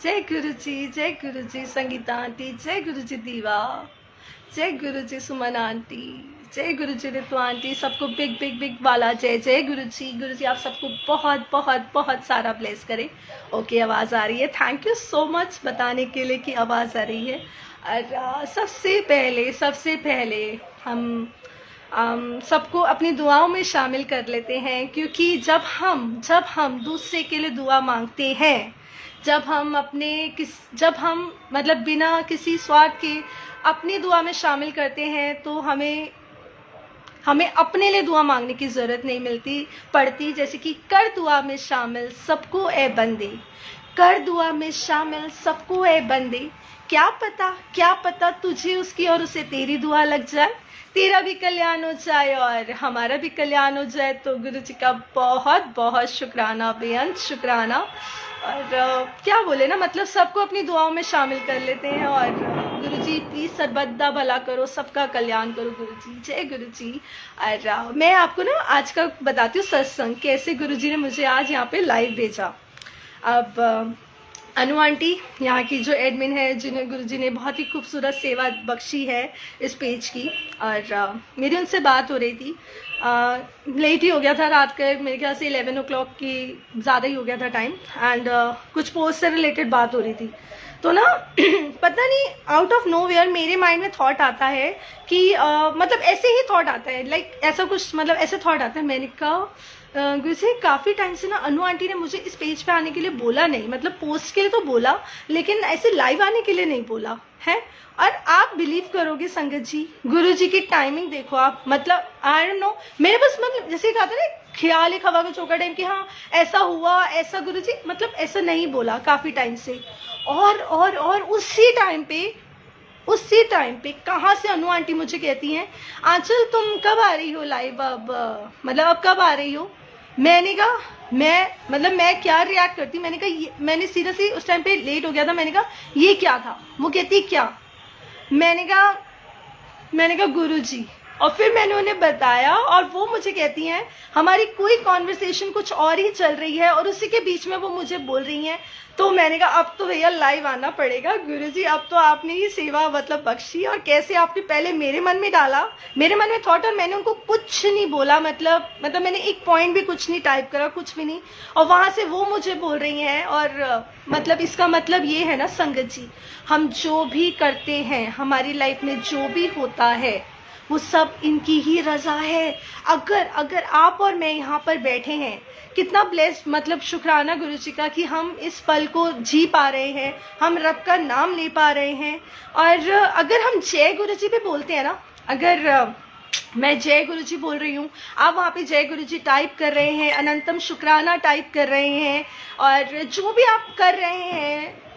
जय गुरु जी संगीता आंटी, जय गुरु जी दीवा, जय गुरु जी सुमन आंटी, जय गुरु जी रितु आंटी, सबको बिग बिग बिग वाला जय जय गुरु जी। गुरु जी आप सबको बहुत बहुत बहुत सारा ब्लेस करे। ओके, आवाज़ आ रही है। थैंक यू सो मच बताने के लिए कि आवाज़ आ रही है। और सबसे पहले हम सबको अपनी दुआओं में शामिल कर लेते हैं, क्योंकि जब हम दूसरे के लिए दुआ मांगते हैं, जब हम मतलब बिना किसी स्वार्थ के अपनी दुआ में शामिल करते हैं, तो हमें अपने लिए दुआ मांगने की ज़रूरत नहीं पड़ती। जैसे कि कर दुआ में शामिल सबको ए बंदे, कर दुआ में शामिल सबको ए बंदे, क्या पता तुझे उसकी और उसे तेरी दुआ लग जाए, तेरा भी कल्याण हो जाए और हमारा भी कल्याण हो जाए। तो गुरु जी का बहुत बहुत शुक्राना, बेअंत शुक्राना। और क्या बोले ना, मतलब सबको अपनी दुआओं में शामिल कर लेते हैं। और गुरु जी प्लीज़ सर्वदा भला करो, सबका कल्याण करो गुरु जी, जय गुरु जी। और मैं आपको ना आज का बताती हूँ सत्संग, कैसे गुरु जी ने मुझे आज यहाँ पे लाइव भेजा। अब अनु आंटी यहाँ की जो एडमिन है, जिन्हें गुरुजी ने बहुत ही खूबसूरत सेवा बख्शी है इस पेज की, और मेरी उनसे बात हो रही थी। लेट ही हो गया था रात के, मेरे ख्याल से 11 o'clock की ज़्यादा ही हो गया था टाइम। एंड कुछ पोस्ट से रिलेटेड बात हो रही थी, तो ना पता नहीं आउट ऑफ नो वेयर मेरे माइंड में थॉट आता है कि मतलब ऐसे ही थॉट आता है, लाइक ऐसा कुछ, मतलब ऐसे थॉट आता है। मैंने कहा गुरु जी काफ़ी टाइम से ना अनु आंटी ने मुझे इस पेज पे आने के लिए बोला नहीं, मतलब पोस्ट के लिए तो बोला, लेकिन ऐसे लाइव आने के लिए नहीं बोला है। और आप बिलीव करोगे संगत जी, गुरु जी की टाइमिंग देखो आप, मतलब आई डोंट नो, मेरे बस मतलब जैसे कहा था ना, ख्याल एक हवा का चौका टाइम कि हाँ ऐसा हुआ ऐसा, गुरु जी मतलब ऐसा नहीं बोला काफ़ी टाइम से। और उसी टाइम पे कहाँ से अनु आंटी मुझे कहती हैं, आंचल तुम कब आ रही हो लाइव, अब मतलब अब कब आ रही हो। मैंने कहा मैं क्या रिएक्ट करती, मैंने कहा मैंने सीरियसली उस टाइम पे लेट हो गया था, मैंने कहा ये क्या था। वो कहती क्या, मैंने कहा गुरु जी। और फिर मैंने उन्हें बताया और वो मुझे कहती हैं हमारी कोई कॉन्वर्सेशन कुछ और ही चल रही है और उसी के बीच में वो मुझे बोल रही हैं। तो मैंने कहा अब तो भैया लाइव आना पड़ेगा गुरुजी, अब तो आपने ही सेवा मतलब बख्शी, और कैसे आपने पहले मेरे मन में डाला, मेरे मन में थॉट, और मैंने उनको कुछ नहीं बोला, मतलब मैंने एक पॉइंट भी कुछ नहीं टाइप करा, कुछ भी नहीं। और वहाँ से वो मुझे बोल रही हैं। और मतलब इसका मतलब ये है ना संगत जी, हम जो भी करते हैं, हमारी लाइफ में जो भी होता है, वो सब इनकी ही रजा है। अगर आप और मैं यहाँ पर बैठे हैं, कितना ब्लेस्ड, मतलब शुक्राना गुरु जी का कि हम इस पल को जी पा रहे हैं, हम रब का नाम ले पा रहे हैं। और अगर हम जय गुरु जी भी बोलते हैं ना, अगर मैं जय गुरु जी बोल रही हूँ, आप वहाँ पे जय गुरु जी टाइप कर रहे हैं, अनंतम शुक्राना टाइप कर रहे हैं, और जो भी आप कर रहे हैं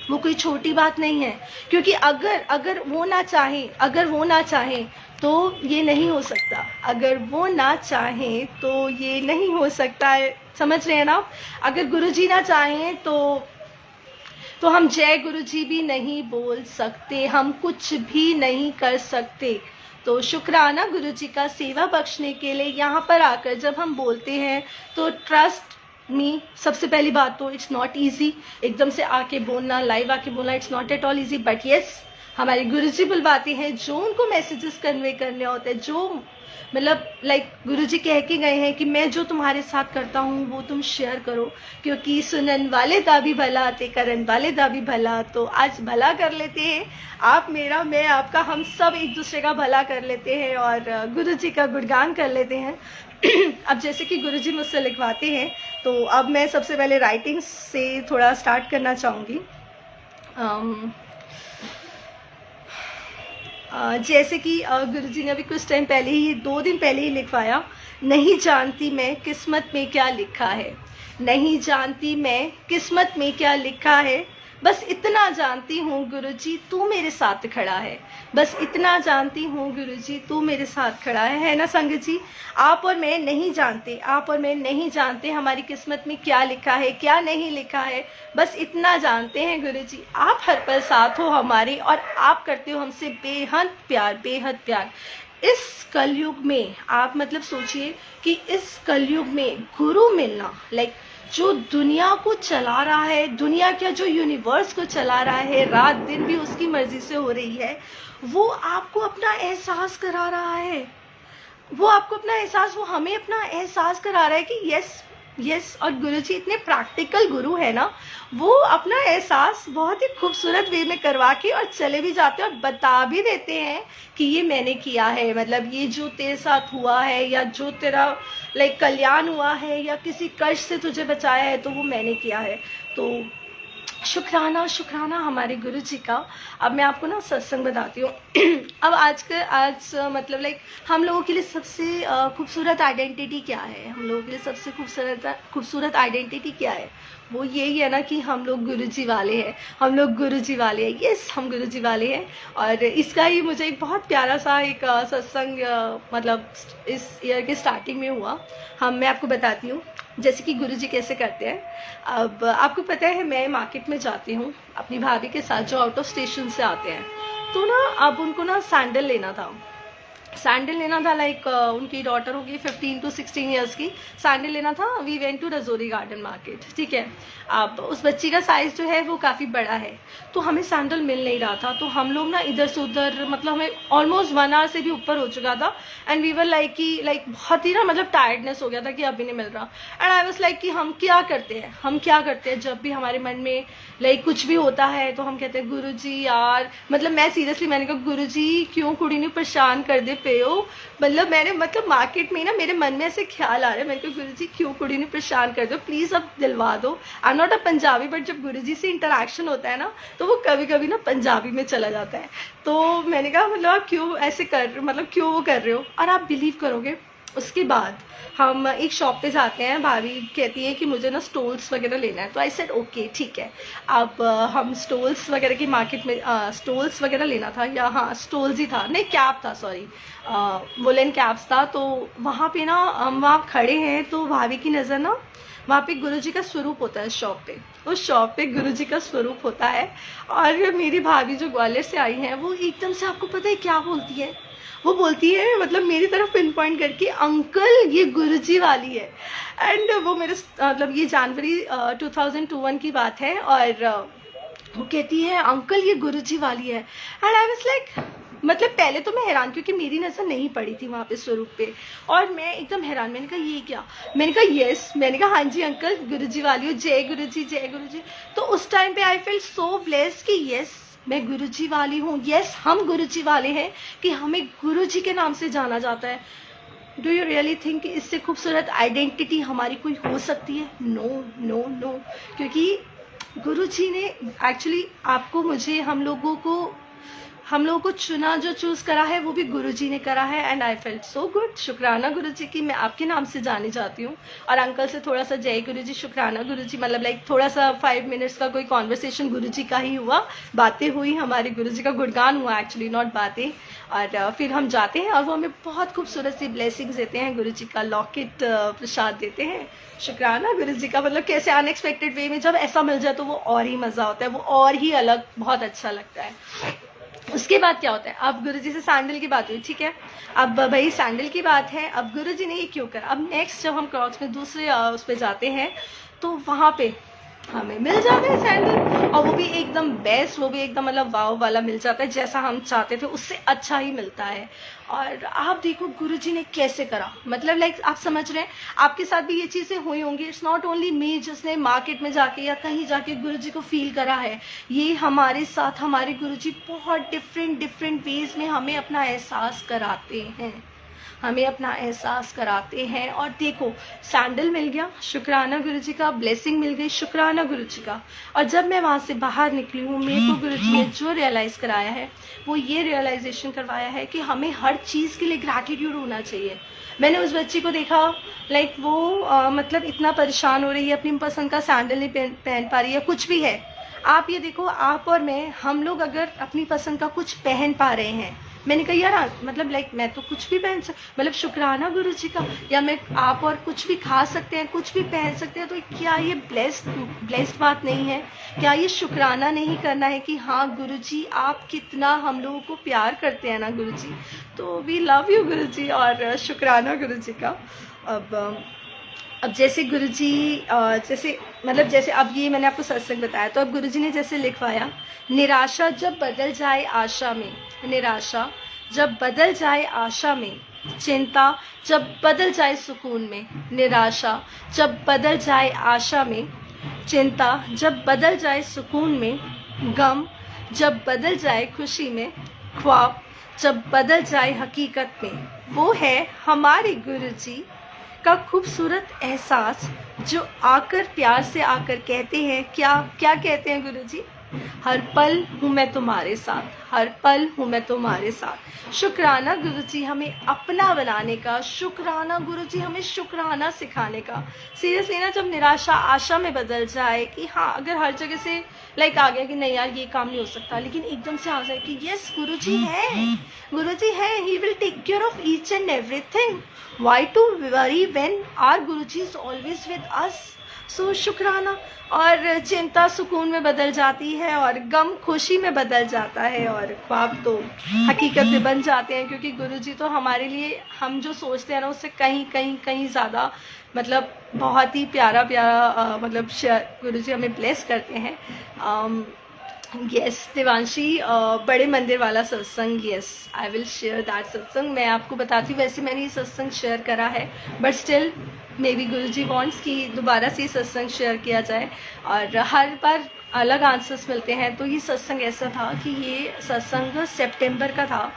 वो कोई छोटी बात नहीं है। क्योंकि अगर वो ना चाहें तो ये नहीं हो सकता, अगर वो ना चाहें तो ये नहीं हो सकता है, समझ रहे हैं ना। अगर गुरुजी ना चाहें तो हम जय गुरुजी भी नहीं बोल सकते, हम कुछ भी नहीं कर सकते। तो शुक्राना गुरुजी का सेवा बख्शने के लिए यहाँ पर आकर जब हम बोलते हैं, तो ट्रस्ट मी, सबसे पहली बात तो इट्स नॉट इजी एकदम से आके बोलना, लाइव आके बोलना, it's not at all easy. But yes, हमारे गुरुजी बुलवाते हैं, जो उनको मैसेजेस कन्वे करने होते हैं, जो मतलब लाइक गुरुजी कह के गए हैं कि मैं जो तुम्हारे साथ करता हूँ वो तुम शेयर करो, क्योंकि सुनन वाले दा भी भला ते करन वाले दा भी भला। तो आज भला कर लेते हैं, आप मेरा, मैं आपका, हम सब एक दूसरे का भला कर लेते हैं और गुरुजी का गुणगान कर लेते हैं। अब जैसे कि गुरुजी मुझसे लिखवाते हैं, तो अब मैं सबसे पहले राइटिंग से थोड़ा स्टार्ट करना चाहूँगी। जैसे कि गुरुजी ने अभी कुछ टाइम पहले ही, 2 दिन पहले ही लिखवाया, नहीं जानती मैं किस्मत में क्या लिखा है, नहीं जानती मैं किस्मत में क्या लिखा है, बस इतना जानती हूँ गुरुजी तू मेरे साथ खड़ा है, बस इतना जानती हूँ गुरुजी तू मेरे साथ खड़ा है ना संगत जी। आप और मैं नहीं जानते हमारी किस्मत में क्या लिखा है, क्या नहीं लिखा है, बस इतना जानते हैं गुरुजी आप हर पल साथ हो हमारे, और आप करते हो हमसे बेहद प्यार। इस कलयुग में आप मतलब सोचिए कि इस कलयुग में गुरु मिलना, लाइक जो दुनिया को चला रहा है, दुनिया क्या जो यूनिवर्स को चला रहा है, रात दिन भी उसकी मर्जी से हो रही है, वो आपको अपना एहसास करा रहा है। वो आपको अपना एहसास, वो हमें अपना एहसास करा रहा है कि यस यस। और गुरुजी इतने प्रैक्टिकल गुरु है ना, वो अपना एहसास बहुत ही खूबसूरत वे में करवा के और चले भी जाते हैं और बता भी देते हैं कि ये मैंने किया है, मतलब ये जो तेरे साथ हुआ है या जो तेरा लाइक कल्याण हुआ है या किसी कष्ट से तुझे बचाया है, तो वो मैंने किया है। तो शुक्राना शुक्राना हमारे गुरु जी का। अब मैं आपको ना सत्संग बताती हूँ। अब आज मतलब लाइक हम लोगों के लिए सबसे खूबसूरत आइडेंटिटी क्या है, हम लोगों के लिए सबसे खूबसूरत आइडेंटिटी क्या है, वो यही है ना कि हम लोग गुरु जी वाले हैं, हम लोग गुरु जी वाले हैं। यस, हम गुरु जी वाले हैं। और इसका ही मुझे एक बहुत प्यारा सा एक सत्संग मतलब इस ईयर के स्टार्टिंग में हुआ। मैं आपको बताती हूँ जैसे कि गुरुजी कैसे करते हैं। अब आपको पता है मैं मार्केट में जाती हूँ अपनी भाभी के साथ जो आउट ऑफ स्टेशन से आते हैं, तो ना अब उनको ना सैंडल लेना था लाइक उनकी डॉटर होगी 15 to 16 ईयर्स की, सैंडल लेना था। We went to Rajouri garden market, ठीक है। अब उस बच्ची का साइज़ जो है वो काफ़ी बड़ा है, तो हमें सैंडल मिल नहीं रहा था। तो हम लोग ना इधर से उधर, मतलब हमें ऑलमोस्ट 1 आवर से भी ऊपर हो चुका था एंड वी वर लाइक कि लाइक बहुत ही ना मतलब टायर्डनेस हो गया था कि अभी नहीं मिल रहा। एंड आई वाज लाइक कि हम क्या करते हैं जब भी हमारे मन में लाइक कुछ भी होता है तो हम कहते हैं गुरुजी यार, मतलब मैं सीरियसली मैंने कहा गुरुजी क्यों कुड़ी ने परेशान कर दे पे हो। मतलब मार्केट में ना मेरे मन में ऐसे ख्याल आ रहे हैं, मैंने कहा गुरुजी क्यों कुड़ी ने परेशान कर दो, प्लीज अब दिलवा दो। I am not a Punjabi, but जब गुरुजी से इंटरेक्शन होता है ना तो वो कभी कभी ना पंजाबी में चला जाता है। तो मैंने कहा मतलब क्यों ऐसे क्यों वो कर रहे हो। और आप बिलीव करोगे, उसके बाद हम एक शॉप पे जाते हैं, भाभी कहती है कि मुझे ना स्टोल्स वगैरह लेना है। तो आई सेड ओके ठीक है। अब हम स्टोल्स वगैरह की मार्केट में स्टोल्स वगैरह लेना था, या हाँ स्टोल्स ही था, नहीं कैप था, सॉरी वुलन कैप्स था। तो वहाँ पे ना हम वहाँ खड़े हैं तो भाभी की नज़र ना वहाँ पे गुरुजी का स्वरूप होता है शॉप पे, उस शॉप पे गुरुजी का स्वरूप होता है। और मेरी भाभी जो ग्वालियर से आई है वो एकदम से, आपको पता है क्या बोलती है, वो बोलती है मतलब मेरी तरफ पिन पॉइंट करके अंकल ये गुरुजी वाली है। एंड वो मेरे मतलब ये जनवरी 2021 की बात है और वो कहती है अंकल ये गुरुजी वाली है। एंड आई वाज लाइक, मतलब पहले तो मैं हैरान क्योंकि मेरी नज़र नहीं पड़ी थी वहाँ पे स्वरूप पे, और मैं एकदम हैरान, मैंने कहा ये क्या, मैंने कहा यस, मैंने कहा हाँ जी अंकल गुरुजी वाली हो, जय गुरुजी जय गुरुजी। तो उस टाइम पे आई फील सो ब्लेस्ड कि यस मैं गुरुजी वाली हूँ, यस हम गुरुजी वाले हैं कि हमें गुरुजी के नाम से जाना जाता है। डू यू रियली थिंक कि इससे खूबसूरत आइडेंटिटी हमारी कोई हो सकती है? नो नो नो, क्योंकि गुरुजी ने एक्चुअली आपको, मुझे, हम लोगों को चुना, जो चूज करा है वो भी गुरुजी ने करा है। And I felt so good. शुक्राना गुरुजी की मैं आपके नाम से जानी जाती हूँ। और अंकल से थोड़ा सा जय गुरुजी शुक्राना गुरुजी, मतलब लाइक थोड़ा सा 5 मिनट्स का कोई कॉन्वर्सेशन गुरुजी का ही हुआ, बातें हुई, हमारे गुरुजी का गुणगान हुआ एक्चुअली, नॉट बातें। और फिर हम जाते हैं और वो हमें बहुत खूबसूरत सी ब्लेसिंग्स देते हैं, गुरुजी का लॉकेट प्रसाद देते हैं। शुक्राना गुरुजी का, मतलब कैसे अनएक्सपेक्टेड वे में जब ऐसा मिल जाए तो वो और ही मज़ा होता है, वो और ही अलग बहुत अच्छा लगता है। उसके बाद क्या होता है, अब गुरुजी से सैंडल की बात हुई, ठीक है। अब भाई सैंडल की बात है, अब गुरुजी ने ये क्यों करा। अब नेक्स्ट जब हम क्रॉक्स में दूसरे उस पर जाते हैं तो वहाँ पे हमें मिल जाता है सैंडल, और वो भी एकदम बेस्ट, वो भी एकदम मतलब वाव वाला मिल जाता है, जैसा हम चाहते थे उससे अच्छा ही मिलता है। और आप देखो गुरुजी ने कैसे करा, मतलब लाइक आप समझ रहे हैं, आपके साथ भी ये चीज़ें हुई होंगी। इट्स नॉट ओनली मी जिसने मार्केट में जाके या कहीं जाके गुरुजी को फील करा है, ये हमारे साथ हमारे गुरुजी बहुत डिफरेंट वेज में हमें अपना एहसास कराते हैं। और देखो सैंडल मिल गया, शुक्राना गुरुजी का, ब्लेसिंग मिल गई, शुक्राना गुरुजी का। और जब मैं वहाँ से बाहर निकली हूँ, मेरे को गुरुजी ने जो रियलाइज़ कराया है, वो ये रियलाइजेशन करवाया है कि हमें हर चीज़ के लिए ग्रैटिट्यूड होना चाहिए। मैंने उस बच्ची को देखा, लाइक वो मतलब इतना परेशान हो रही है, अपनी पसंद का सैंडल नहीं पहन पा रही है, कुछ भी है। आप ये देखो, आप और मैं, हम लोग अगर अपनी पसंद का कुछ पहन पा रहे हैं, मैंने कहा यार मतलब लाइक मैं तो कुछ भी पहन मतलब शुक्राना गुरुजी का, या मैं आप और कुछ भी खा सकते हैं, कुछ भी पहन सकते हैं, तो क्या ये ब्लेस्ड बात नहीं है? क्या ये शुक्राना नहीं करना है कि हाँ गुरुजी आप कितना हम लोगों को प्यार करते हैं ना गुरुजी। तो वी लव यू गुरुजी, और शुक्राना गुरुजी का। अब अब जैसे गुरुजी जैसे मतलब जैसे अब ये मैंने आपको सत्संग बताया, तो अब गुरुजी ने जैसे लिखवाया, निराशा जब बदल जाए आशा में, निराशा जब बदल जाए आशा में, चिंता जब बदल जाए सुकून में, निराशा जब बदल जाए आशा में, चिंता जब बदल जाए सुकून में, गम जब बदल जाए खुशी में, ख्वाब जब बदल जाए हकीकत में, वो है हमारे गुरुजी का खूबसूरत एहसास, जो आकर प्यार से आकर कहते हैं, क्या क्या कहते हैं गुरुजी, हर पल हूँ मैं तुम्हारे साथ, हर पल हूँ मैं तुम्हारे साथ। शुक्राना गुरुजी हमें अपना बनाने का, शुक्राना गुरुजी हमें शुक्राना सिखाने का। सीरियसली ना, जब निराशा आशा में बदल जाए कि हाँ, अगर हर जगह से लाइक आ गया कि नहीं यार ये काम नहीं हो सकता, लेकिन एकदम से आ जाए कि यस गुरुजी है, गुरुजी है, he will take care of each and everything, why to worry when our Guruji is always with us. So शुक्राना। और चिंता सुकून में बदल जाती है, और गम खुशी में बदल जाता है, और ख्वाब तो हकीकत में बन जाते हैं, क्योंकि गुरुजी तो हमारे लिए हम जो सोचते हैं ना उससे कहीं कहीं कहीं ज़्यादा मतलब बहुत ही प्यारा प्यारा मतलब गुरुजी हमें ब्लेस करते हैं। यस देवांशी, बड़े मंदिर वाला सत्संग, yes I will share that सत्संग। मैं आपको बताती हूँ, वैसे मैंने ये सत्संग शेयर करा है, but still may be Guruji wants कि दोबारा से सत्संग शेयर किया जाए, और हर बार अलग आंसर्स मिलते हैं। तो ये सत्संग ऐसा था कि ये सत्संग सितंबर का था,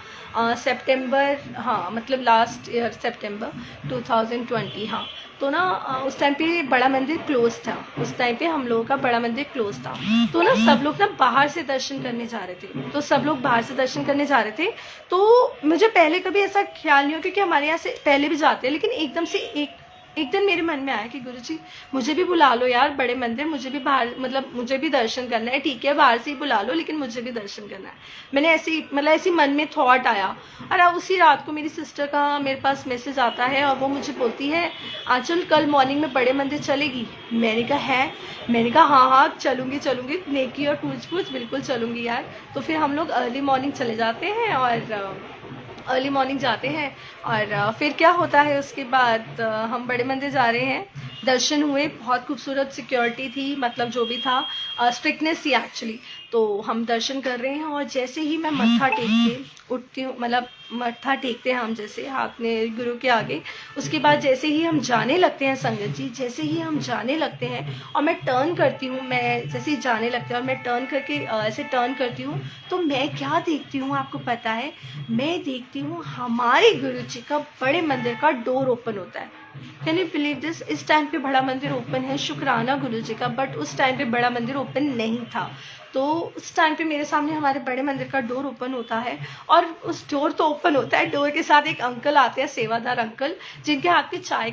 सितंबर, हाँ मतलब लास्ट ईयर सितंबर 2020, हाँ। तो ना उस टाइम पे बड़ा मंदिर क्लोज था, उस टाइम पे हम लोगों का बड़ा मंदिर क्लोज था। तो ना सब लोग ना बाहर से दर्शन करने जा रहे थे, तो सब लोग बाहर से दर्शन करने जा रहे थे। तो मुझे पहले कभी ऐसा ख्याल नहीं हो, क्योंकि हमारे यहाँ से पहले भी जाते हैं, लेकिन एकदम से एक दिन मेरे मन में आया कि गुरुजी मुझे भी बुला लो यार बड़े मंदिर, मुझे भी बाहर मतलब मुझे भी दर्शन करना है, ठीक है बाहर से ही बुला लो लेकिन मुझे भी दर्शन करना है। मैंने ऐसी मन में थॉट आया, और उसी रात को मेरी सिस्टर का मेरे पास मैसेज आता है, और वो मुझे बोलती है आंचल कल मॉर्निंग में बड़े मंदिर चलेगी। मैंने कहा है, मैंने कहा हाँ चलूँगी, नेकी और पूछ बिल्कुल चलूँगी यार। तो फिर हम लोग अर्ली मॉर्निंग चले जाते हैं, और अर्ली मॉर्निंग जाते हैं, और फिर क्या होता है उसके बाद हम बड़े मंदिर जा रहे हैं, दर्शन हुए, बहुत खूबसूरत सिक्योरिटी थी, मतलब जो भी था स्ट्रिक्टनेस थी एक्चुअली। तो हम दर्शन कर रहे हैं, और जैसे ही मैं मत्था टेक के उठती हूँ, मतलब मत्था टेकते हैं हम जैसे हाथ में गुरु के आगे, उसके बाद जैसे ही हम जाने लगते हैं संगत जी, जैसे ही हम जाने लगते हैं और मैं टर्न करती हूँ, मैं जैसे ही जाने लगते हैं और मैं टर्न करके ऐसे टर्न करती हूँ, तो मैं क्या देखती हूँ आपको पता है, मैं देखती हूँ हमारे गुरु जी का बड़े मंदिर का डोर ओपन होता है। Can you believe this? इस टाइम पे बड़ा मंदिर ओपन है, शुक्राना गुरु जी का, बट उस टाइम पे बड़ा मंदिर ओपन नहीं था। तो उस टाइम पे मेरे सामने हमारे बड़े मंदिर का डोर ओपन होता है, और उस डोर तो ओपन होता है, डोर के साथ एक अंकल आते हैं, सेवादार अंकल, जिनके हाथ में चाय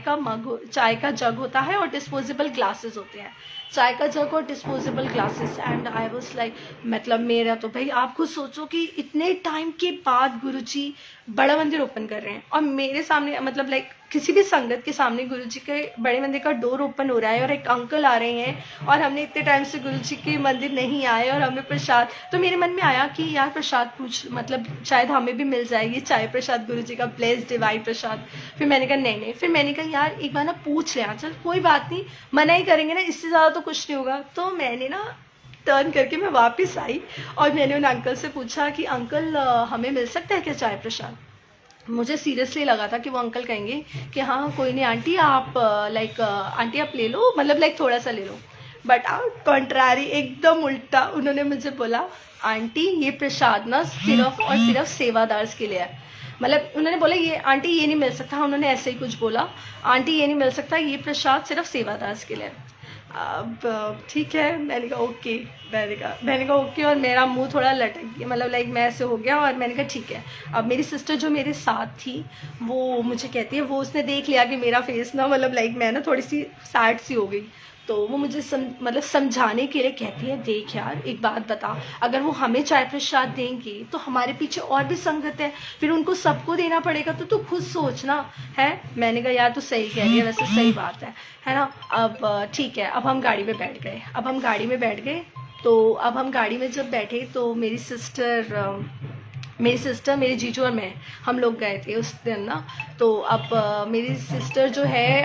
का जग होता है और डिस्पोजेबल ग्लासेस होते हैं, चाय का जग और disposable glasses. And I was like, मतलब मेरा तो भाई आप खुद सोचो कि इतने टाइम के बाद गुरुजी बड़ा मंदिर ओपन कर रहे हैं, और मेरे सामने मतलब लाइक किसी भी संगत के सामने गुरुजी के बड़े मंदिर का डोर ओपन हो रहा है, और एक अंकल आ रहे हैं, और हमने इतने टाइम से गुरुजी के मंदिर नहीं आए, और हमें प्रसाद, तो मेरे मन में आया कि यार प्रसाद पूछ, मतलब शायद हमें भी मिल जाएगी चाय प्रसाद, गुरुजी का ब्लेस्ड डिवाइन प्रसाद। फिर मैंने कहा नहीं, फिर मैंने कहा यार एक बार ना पूछ ले, चल कोई बात नहीं, मना ही करेंगे ना, इससे ज़्यादा तो कुछ नहीं होगा। तो मैंने ना टर्न करके मैं वापस आई, और मैंने उन अंकल से पूछा कि अंकल हमें मिल सकता है क्या चाय प्रसाद। मुझे सीरियसली लगा था कि वो अंकल कहेंगे कि हाँ कोई नहीं आंटी, आप लाइक आंटी आप ले लो, मतलब लाइक थोड़ा सा ले लो। बट कॉन्ट्रारी, एकदम उल्टा, उन्होंने मुझे बोला आंटी ये प्रसाद ना सिर्फ और सिर्फ सेवादार के लिए है। मतलब उन्होंने बोला ये आंटी ये नहीं मिल सकता, उन्होंने ऐसे ही कुछ बोला, आंटी ये नहीं मिल सकता, ये प्रसाद सिर्फ सेवादार के लिए है। अब ठीक है, मैंने कहा ओके, मैंने कहा ओके, और मेरा मुंह थोड़ा लटक गया, मतलब लाइक मैं ऐसे हो गया, और मैंने कहा ठीक है। अब मेरी सिस्टर जो मेरे साथ थी वो मुझे कहती है, वो उसने देख लिया कि मेरा फेस ना मतलब लाइक मैं ना थोड़ी सी सैड सी हो गई, तो वो मुझे मतलब समझाने के लिए कहती है देख यार एक बात बता, अगर वो हमें चाय प्रसाद देंगे तो हमारे पीछे और भी संगत है, फिर उनको सबको देना पड़ेगा, तो तू खुद सोचना है। मैंने कहा यार तू सही कह रही है, वैसे सही बात है ना। अब ठीक है, अब हम गाड़ी में बैठ गए, तो अब हम गाड़ी में जब बैठे तो मेरी सिस्टर, मेरे जीजू और मैं, हम लोग गए थे उस दिन ना। तो अब मेरी सिस्टर जो है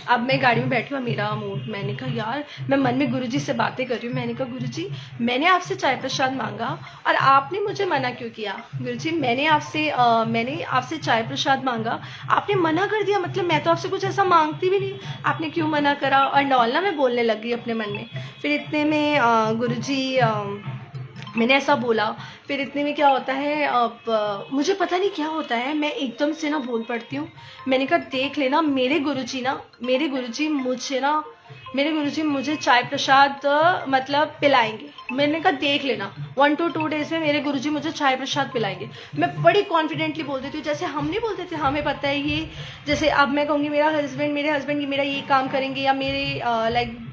अब मैं गाड़ी में बैठी हूँ, मेरा मूड, मैंने कहा यार, मैं मन में गुरुजी से बातें कर रही हूँ। मैंने कहा गुरुजी, मैंने आपसे चाय प्रसाद मांगा और आपने मुझे मना क्यों किया? गुरुजी, मैंने आपसे चाय प्रसाद मांगा, आपने मना कर दिया, मतलब मैं तो आपसे कुछ ऐसा मांगती भी नहीं, आपने क्यों मना करा? और नौलना मैं बोलने लग गई अपने मन में। फिर इतने में गुरुजी, मैंने ऐसा बोला। फिर इतने में क्या होता है, अब मुझे पता नहीं क्या होता है, मैं एकदम से ना बोल पड़ती हूँ। मैंने कहा देख लेना, मेरे गुरुजी मुझे चाय प्रसाद मतलब पिलाएंगे। मैंने कहा देख लेना, 1 to 2 डेज में मेरे गुरुजी मुझे चाय प्रसाद पिलाएंगे। मैं बड़ी कॉन्फिडेंटली बोल देती हूँ, जैसे हम नहीं बोलते थे हमें पता है ये, जैसे अब मैं कहूँगी मेरे हस्बैंड मेरा ये काम करेंगे, या मेरे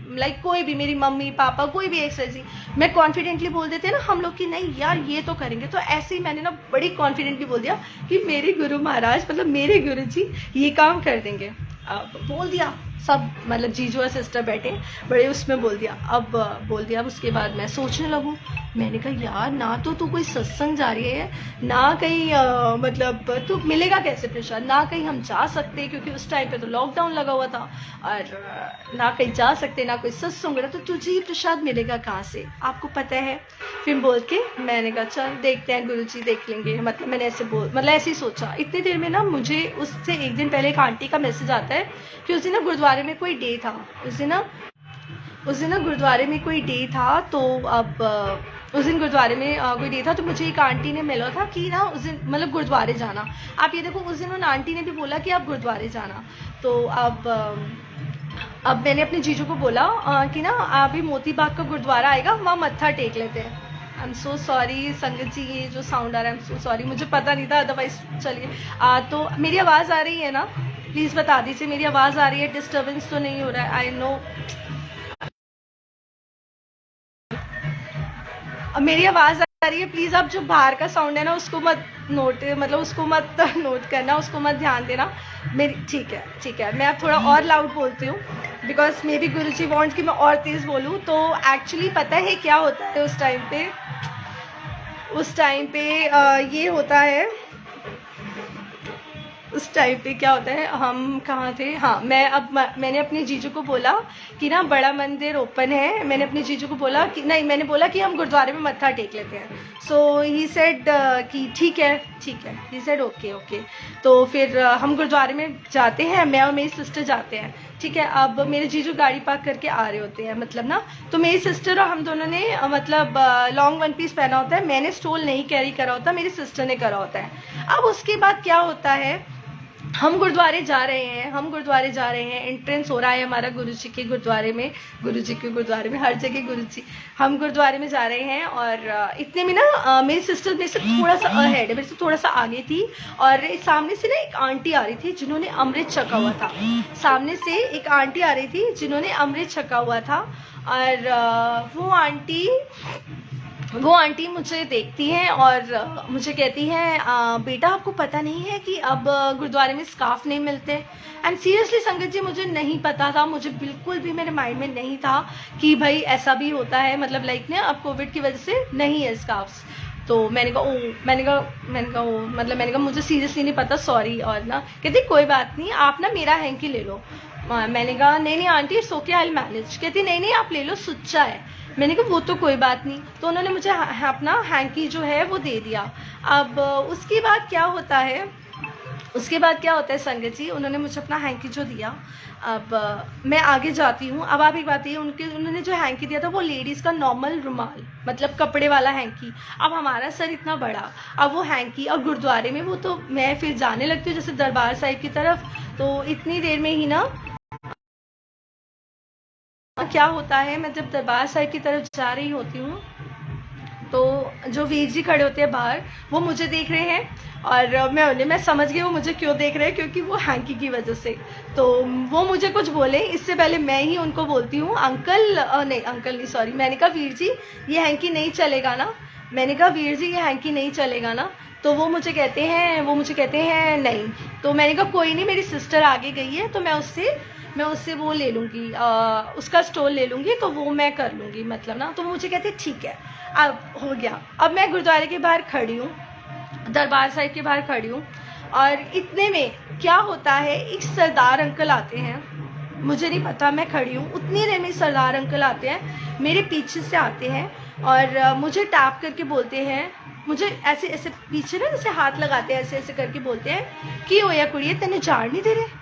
लाइक कोई भी, मेरी मम्मी पापा कोई भी ऐसी मैं कॉन्फिडेंटली बोल देते हैं ना हम लोग कि नहीं यार ये तो करेंगे। तो ऐसे ही मैंने ना बड़ी कॉन्फिडेंटली बोल दिया कि मेरे गुरु महाराज, मतलब मेरे गुरु जी ये काम कर देंगे। अब बोल दिया सब, मतलब जीजू और सिस्टर बैठे बड़े, उसमें बोल दिया। अब उसके बाद मैं सोचने लगूँ, मैंने कहा यार, ना तो तू कोई सत्संग जा रही है, ना कहीं मतलब तू मिलेगा कैसे प्रसाद, ना कहीं हम जा सकते क्योंकि उस टाइम पे तो लॉकडाउन लगा हुआ था, और ना कहीं जा सकते, ना कोई सत्संग रहा, तो तुझे ये प्रसाद मिलेगा कहाँ से, आपको पता है। फिर बोल के मैंने कहा चल देखते हैं गुरुजी, देख लेंगे, मतलब मैंने ऐसे ही सोचा। इतनी देर में ना मुझे उससे एक दिन पहले एक आंटी का मैसेज आता है कि उस दिन ना गुरुद्वारे में कोई डे था, उस दिन ना गुरुद्वारे में कोई डे था। तो अब उस दिन गुरुद्वारे में कोई डे था, तो मुझे एक आंटी ने मिला था कि ना उस दिन मतलब गुरुद्वारे जाना। आप ये देखो, उस दिन उन आंटी ने भी बोला कि आप गुरुद्वारे जाना। तो अब मैंने अपने जीजू को बोला कि ना अभी मोती बाग का गुरुद्वारा आएगा, वहाँ मत्था टेक लेते हैं। आई एम सो सॉरी संगत जी, ये जो साउंड आ रहा है, आई एम सो सॉरी, मुझे पता नहीं था, अदरवाइज चलिए। तो मेरी आवाज़ आ रही है ना, प्लीज़ बता दीजिए मेरी आवाज़ आ रही है, डिस्टर्बेंस तो नहीं हो रहा है? आई नो मेरी आवाज़ आ रही है। प्लीज़ आप जो बाहर का साउंड है ना उसको मत नोट करना, उसको मत ध्यान देना मेरी। ठीक है, मैं अब थोड़ा और लाउड बोलती हूँ, because may be Guruji want कि मैं और तेज़ बोलूँ। तो एक्चुअली पता है क्या होता है उस टाइम पे ये होता है, उस टाइम पे क्या होता है, हम कहाँ थे, हाँ, मैंने अपने जीजू को बोला कि ना बड़ा मंदिर ओपन है। मैंने अपने जीजू को बोला कि नहीं, मैंने बोला कि हम गुरुद्वारे में मत्था टेक लेते हैं। सो ही सेड कि ठीक है, ही सेड ओके। तो फिर हम गुरुद्वारे में जाते हैं, मैं और मेरी सिस्टर जाते हैं, ठीक है। अब मेरे जीजू गाड़ी पार्क करके आ रहे होते हैं, मतलब ना, तो मेरी सिस्टर और हम दोनों ने मतलब लॉन्ग वन पीस पहना होता है। मैंने स्टोल नहीं कैरी करा होता, मेरी सिस्टर ने करा होता है। अब उसके बाद क्या होता है, हम गुरुद्वारे जा रहे हैं, एंट्रेंस हो रहा है हमारा गुरुजी के गुरुद्वारे में, हर जगह गुरुजी। हम गुरुद्वारे में जा रहे हैं, और इतने में ना मेरी सिस्टर मेरे से थोड़ा सा अहेड है, मेरे से थोड़ा सा आगे थी, और सामने से ना एक आंटी आ रही थी जिन्होंने अमृत छका हुआ था। और वो आंटी मुझे देखती हैं और मुझे कहती हैं बेटा आपको पता नहीं है कि अब गुरुद्वारे में स्कार्फ नहीं मिलते। एंड सीरियसली संगत जी, मुझे नहीं पता था, मुझे बिल्कुल भी मेरे माइंड में नहीं था कि भाई ऐसा भी होता है, मतलब लाइक ना अब कोविड की वजह से नहीं है स्कार्फ्स। तो मैंने कहा मुझे सीरियसली नहीं पता, सॉरी। और ना कहती कोई बात नहीं, आप ना मेरा हैंकी ले लो। मैंने कहा नहीं aunty, it's okay, I will manage. कहती नहीं आप ले लो, सुच्चा है। मैंने कहा वो तो कोई बात नहीं। तो उन्होंने मुझे अपना हैंकी जो है वो दे दिया। अब उसके बाद क्या होता है संगत जी, उन्होंने मुझे अपना हैंकी जो दिया, अब मैं आगे जाती हूँ। अब आप एक बात ये, उन्होंने जो हैंकी दिया था वो लेडीज़ का नॉर्मल रुमाल, मतलब कपड़े वाला हैंकी। अब हमारा सर इतना बड़ा, अब वो हैंकी, और गुरुद्वारे में वो, तो मैं फिर जाने लगती हूँ जैसे दरबार साहिब की तरफ। तो इतनी देर में ही ना क्या होता है, मैं जब दरबार साहिब की तरफ जा रही होती हूँ, तो जो वीर जी खड़े होते हैं बाहर, वो मुझे देख रहे हैं, और मैं समझ गई वो मुझे क्यों देख रहे हैं, क्योंकि वो हैंकी की वजह से। तो वो मुझे कुछ बोले, इससे पहले मैं ही उनको बोलती हूँ अंकल नहीं सॉरी, मैंने कहा वीर जी ये हैंकी नहीं चलेगा ना, तो वो मुझे कहते हैं नहीं। तो मैंने कहा कोई नहीं, मेरी सिस्टर आगे गई है, तो मैं उससे वो ले लूँगी, उसका स्टॉल ले लूँगी, तो वो मैं कर लूँगी, मतलब ना। तो मुझे कहते ठीक है, अब हो गया। अब मैं गुरुद्वारे के बाहर खड़ी हूँ, दरबार साहिब के बाहर खड़ी हूँ, और इतने में क्या होता है, एक सरदार अंकल आते हैं। मुझे नहीं पता, मैं खड़ी हूँ। उतनी देर में सरदार अंकल आते हैं, मेरे पीछे से आते हैं और मुझे टैप करके बोलते हैं, मुझे ऐसे ऐसे पीछे ना जैसे हाथ लगाते हैं, ऐसे ऐसे करके बोलते हैं कि होया कुड़िए तेने जान नहीं दे रहे।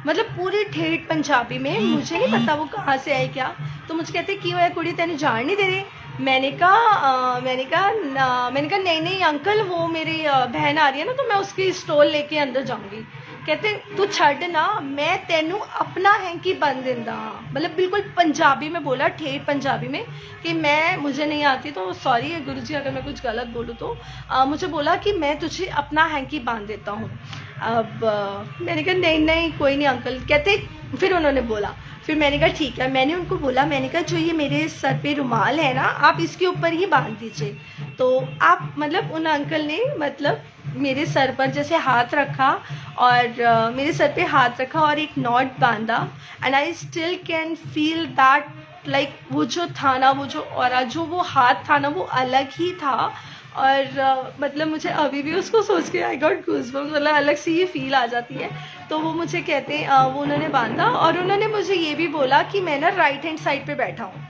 मतलब पूरी ठेठ पंजाबी में, मुझे नहीं पता वो कहाँ से आए क्या। तो मुझे कहते कि होया कुड़ी तेने जान नहीं दे रहे। मैंने कहा नहीं नहीं अंकल, वो मेरी बहन आ रही है ना, तो मैं उसकी स्टॉल लेके अंदर जाऊंगी। कहते तू छड़ ना, मैं तेनू अपना हैंकी बन देंदा। मतलब बिल्कुल पंजाबी में बोला, ठेठ पंजाबी में, कि मुझे नहीं आती तो सॉरी गुरुजी अगर मैं कुछ गलत बोलूँ तो। मुझे बोला कि मैं तुझे अपना हैंकी बांध देता हूँ। अब मैंने कहा नहीं नहीं कोई नहीं अंकल। कहते फिर उन्होंने बोला, फिर मैंने कहा ठीक है। मैंने उनको बोला, मैंने कहा जो ये मेरे सर पे रुमाल है ना, आप इसके ऊपर ही बांध दीजिए। तो आप मतलब उन अंकल ने मतलब मेरे सर पर जैसे हाथ रखा और मेरे सर पे हाथ रखा और एक नॉट बांधा। And I still can feel that like वो जो था ना, वो जो और जो वो हाथ था ना, वो अलग ही था। और मतलब मुझे अभी भी उसको सोच के आई गॉट गूज़बम्स, मतलब अलग सी ये फील आ जाती है। तो वो मुझे कहते हैं वो उन्होंने बांधा और उन्होंने मुझे ये भी बोला कि मैं ना राइट हैंड साइड पे बैठा हूँ।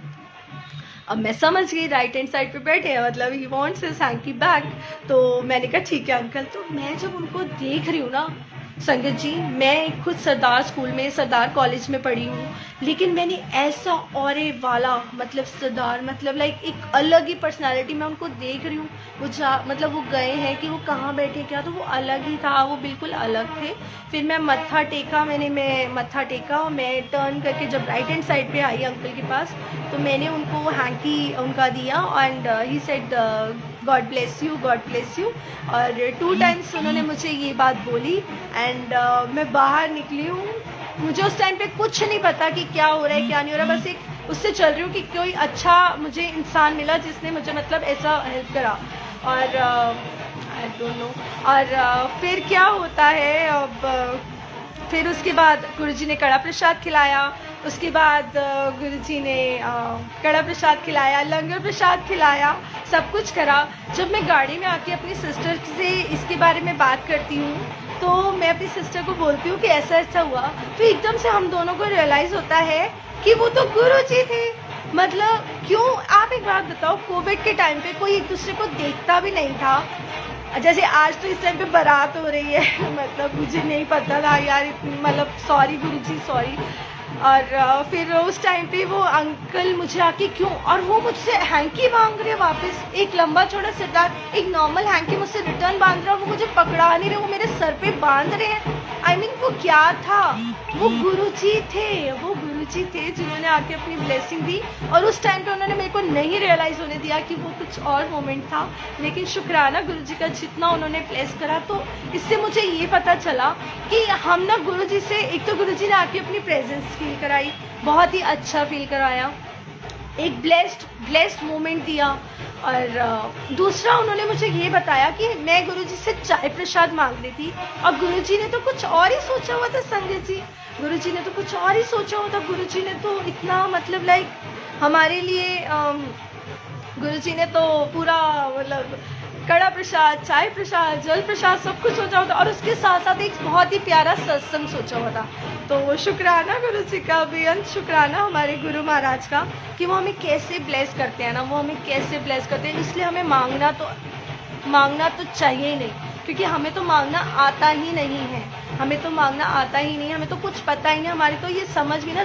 अब मैं समझ गई राइट हैंड साइड पे बैठे हैं, मतलब he wants his hanky back. तो मैंने कहा ठीक है अंकल। तो मैं जब उनको देख रही हूँ ना संगत जी, मैं खुद सरदार स्कूल में, सरदार कॉलेज में पढ़ी हूँ, लेकिन मैंने ऐसा औरे वाला मतलब सरदार मतलब लाइक एक अलग ही पर्सनालिटी मैं उनको देख रही हूँ। वो मतलब वो गए हैं कि वो कहाँ बैठे क्या, तो वो अलग ही था, वो बिल्कुल अलग थे। फिर मैं मत्था टेका, मैं मत्था टेका और मैं टर्न करके जब राइट हैंड साइड पे आई अंकल के पास, तो मैंने उनको हैंकी उनका दिया and he said God bless you, God bless you. और 2 टाइम्स उन्होंने मुझे ये बात बोली एंड मैं बाहर निकली हूँ। मुझे उस टाइम पे कुछ नहीं पता कि क्या हो रहा है क्या नहीं हो रहा, बस एक उससे चल रही हूँ कि कोई अच्छा मुझे इंसान मिला जिसने मुझे मतलब ऐसा हेल्प करा। और आई डोंट नो। और फिर क्या होता है, अब फिर उसके बाद गुरुजी ने कड़ा प्रसाद खिलाया। उसके बाद गुरुजी ने कड़ा प्रसाद खिलाया, लंगर प्रसाद खिलाया, सब कुछ करा। जब मैं गाड़ी में आके अपनी सिस्टर से इसके बारे में बात करती हूँ, तो मैं अपनी सिस्टर को बोलती हूँ कि ऐसा ऐसा हुआ, तो एकदम से हम दोनों को रियलाइज़ होता है कि वो तो गुरुजी थे। मतलब क्यों, आप एक बात बताओ, कोविड के टाइम पे कोई एक दूसरे को देखता भी नहीं था। जैसे आज तो इस टाइम पे बारात हो रही है मतलब मुझे नहीं पता था यार, मतलब सॉरी गुरुजी सॉरी। और फिर उस टाइम पे वो अंकल मुझे आके क्यों, और वो मुझसे हैंकी मांग रहे वापस, एक लंबा चौड़ा सरदार एक नॉर्मल हैंकी मुझसे रिटर्न बांध रहा, वो मुझे पकड़ा नहीं रहे, वो मेरे सर पे बांध रहे हैं। आई मीन वो क्या था, वो गुरुजी थे, वो गुरुजी थे जिन्होंने आके अपनी ब्लेसिंग दी। और उस टाइम पे उन्होंने मेरे को नहीं रियलाइज़ होने दिया कि वो कुछ और मोमेंट था, लेकिन शुक्राना गुरुजी का जितना उन्होंने ब्लेस करा। तो इससे मुझे ये पता चला कि हम ना गुरुजी से, एक तो गुरुजी ने आके अपनी प्रेजेंस फील कराई, बहुत ही अच्छा फील कराया, एक ब्लेस्ड मोमेंट दिया। और दूसरा उन्होंने मुझे ये बताया कि मैं गुरुजी से चाय प्रसाद मांग रही थी और गुरुजी ने तो कुछ और ही सोचा हुआ था। संगत जी, गुरुजी ने तो कुछ और ही सोचा हुआ था। गुरुजी ने तो इतना मतलब लाइक हमारे लिए गुरुजी ने तो पूरा मतलब कड़ा प्रसाद, चाय प्रसाद, जल प्रसाद सब कुछ सोचा हुआ था और उसके साथ साथ एक बहुत ही प्यारा सत्संग सोचा हुआ था। तो शुक्राना गुरुजी का, बेअंत शुक्राना हमारे गुरु महाराज का कि वो हमें कैसे ब्लेस करते हैं ना, वो हमें कैसे ब्लेस करते हैं। इसलिए हमें मांगना तो चाहिए ही नहीं, क्योंकि हमें तो मांगना आता ही नहीं है, हमें तो मांगना आता ही नहीं, हमें तो कुछ पता ही नहीं, हमारी तो ये समझ भी ना